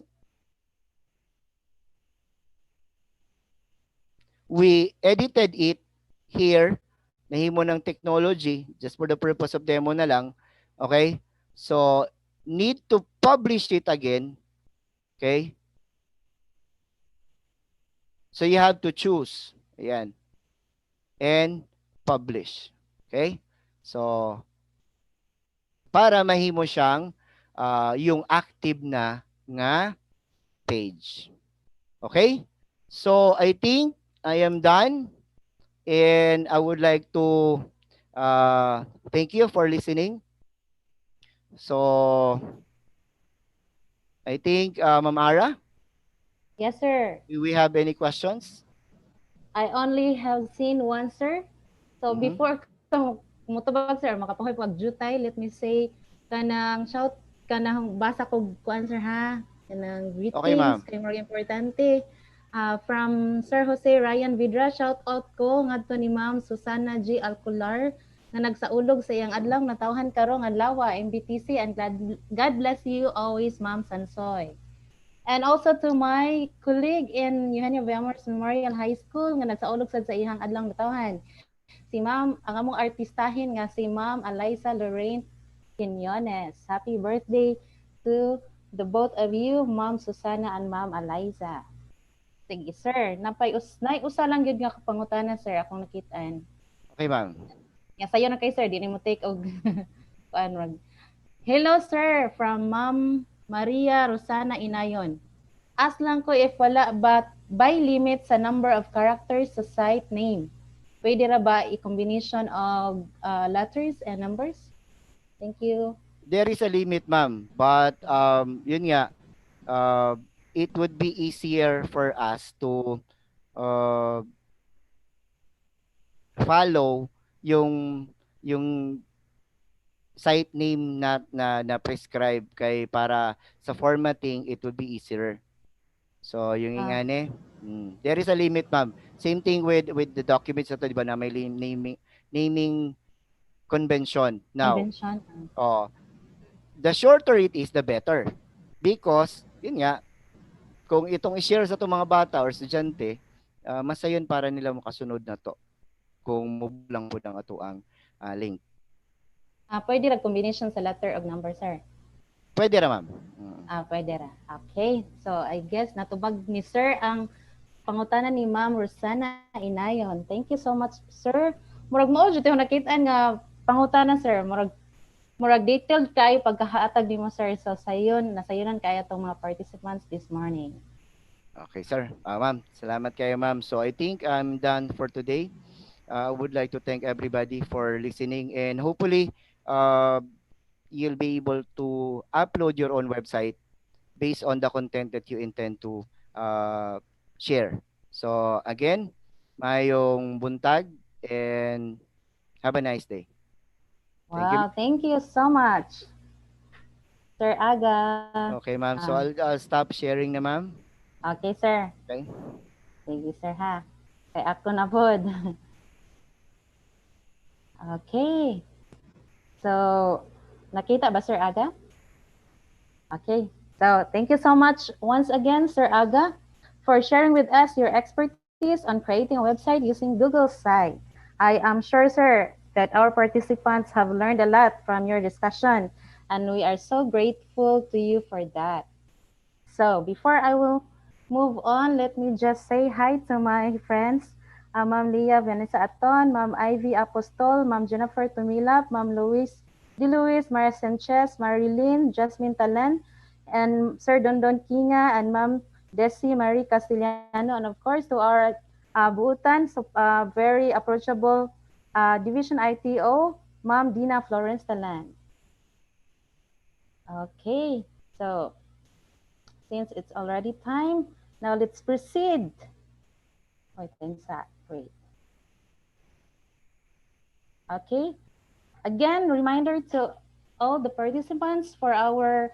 we edited it here, nahimo ng technology, just for the purpose of demo na lang, okay? So, need to publish it again, okay? So, you have to choose, ayan, and publish, okay? So, para mahimo siyang yung active na nga page. Okay? So, I think I am done, and I would like to uh, thank you for listening. So I think, Ma'am Ara, Yes, sir. do we have any questions? I only have seen one, sir. So Mm-hmm. before ka mutubag, sir, makapangoy pag jutay, let me say, kanang shout, kanang basa ko kuan, sir, ha? Kanang Okay, greetings, ma'am. kay more importante. From Sir Jose Ryan Vidra, shout out ko ngadto ni Ma'am Susana G. Alcular nga nagsaulog sa iyang adlaw natawhan karon nga lawa MBTC, and God bless you always, Ma'am Sansoy. And also to my colleague in Eugenio Villamores Memorial High School nga nagsaulog sad sa ihang adlang natawhan. Si Ma'am, ang among artistahin nga si Ma'am Eliza Lorraine Quinones. Happy birthday to the both of you, Ma'am Susana and Ma'am Eliza. Sige, sir. Nay usa lang gyud nga kapangutana, sir, akong nakitaan. Okay, ma'am. Nga sayo na kay sir, di ni mo take og kuan rag. Hello, sir, from Ma'am Maria Rosana Inayon. Ask lang ko if wala ba by limit sa number of characters sa site name. Pwede ra ba i-combination of letters and numbers? Thank you. There is a limit, ma'am, but yun nga, uh, it would be easier for us to uh, follow yung yung site name na prescribe kay para sa formatting it would be easier. So yung Ah, ingane, there is a limit, ma'am. Same thing with the documents na to, di ba, na may naming convention. Now, convention. the shorter it is, the better. Because, yun nga, kung itong i-share sa itong mga bata or estudyante, masayon para nila makasunod na to kung mubulang po ng ato ang link. Pwede ra combination sa letter of number, sir. Pwede ra, ma'am. Pwede ra. Okay. So, I guess natubag ni sir ang pangutana ni Ma'am Rosana Inayon. Thank you so much, sir. Murag mo jud yung nakitaan nga pangutana, sir. Murag detailed kayo pagkahatag nimo, sir. So, nasayonan kaya tong mga participants this morning. Okay, sir. Ma'am, salamat kayo, ma'am. So, I think I'm done for today. I would like to thank everybody for listening, and hopefully, you'll be able to upload your own website based on the content that you intend to uh, share. So again, mayong buntag and have a nice day. Thank you. Wow, thank you so much, Sir Aga. Okay, ma'am. So I'll stop sharing na, ma'am. Okay, sir. Okay. Sige, sir, ha. Kay ako na pod. Okay. So, nakita ba, Sir Aga? Okay. So, thank you so much once again, Sir Aga, for sharing with us your expertise on creating a website using Google Site. I am sure, sir, that our participants have learned a lot from your discussion, and we are so grateful to you for that. So, before I will move on, let me just say hi to my friends, Ma'am Leah Vanessa Aton, Ma'am Ivy Apostol, Ma'am Jennifer Tumilap, Ma'am Luis Di Luis, Maria Sanchez, Marilyn, Jasmine Talan, and Sir Dondon Kinga, and Ma'am Desi Marie Castellano, and of course to our buutan, so, very approachable Division ITO, Ma'am Dina Florence Talan. Okay, so since it's already time, now let's proceed. Wait, wait. Okay. Again, reminder to all the participants for our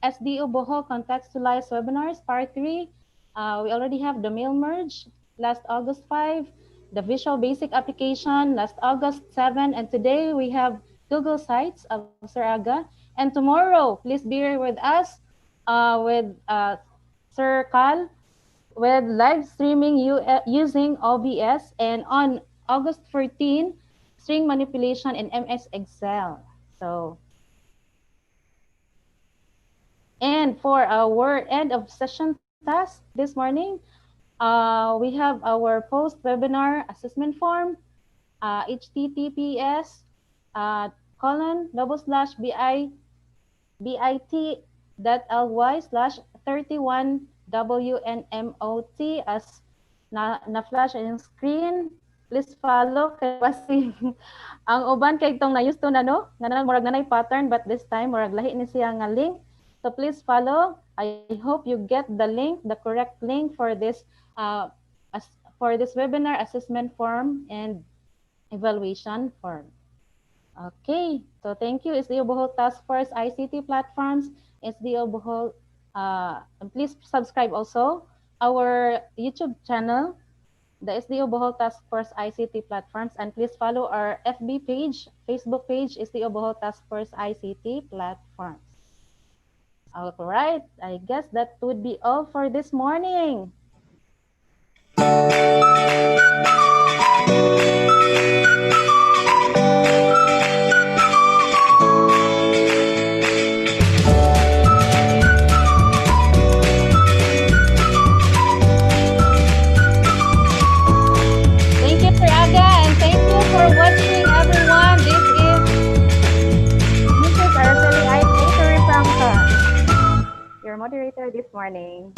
SDO Bohol-Contextualized webinars, part 3. We already have the mail merge last August 5, the Visual Basic application last August 7, and today we have Google Sites of Sir Aga. And tomorrow, please be here with us with Sir Cal with live streaming using OBS, and on August 14, string manipulation in MS Excel. So, and for our end of session task this morning, we have our post-webinar assessment form, https bit.ly/31WNMOT as na-flash yung screen. Please follow kay basi. Ang uban kay itong na-use to na no, nga murag nanay pattern but this time murag lahi ni siya nga link. So please follow. I hope you get the link, the correct link for this webinar assessment form and evaluation form. Okay, so thank you SDO Bohol Task Force ICT Platforms, SDO Bohol. Please subscribe also our YouTube channel, the SDO Bohol Task Force ICT Platforms, and please follow our FB page, Facebook page, SDO Bohol Task Force ICT Platforms. All right, I guess that would be all for this morning. Thank you, Sir Aga, and thank you for watching, everyone. This is Mrs. Araceli Aite from your moderator this morning.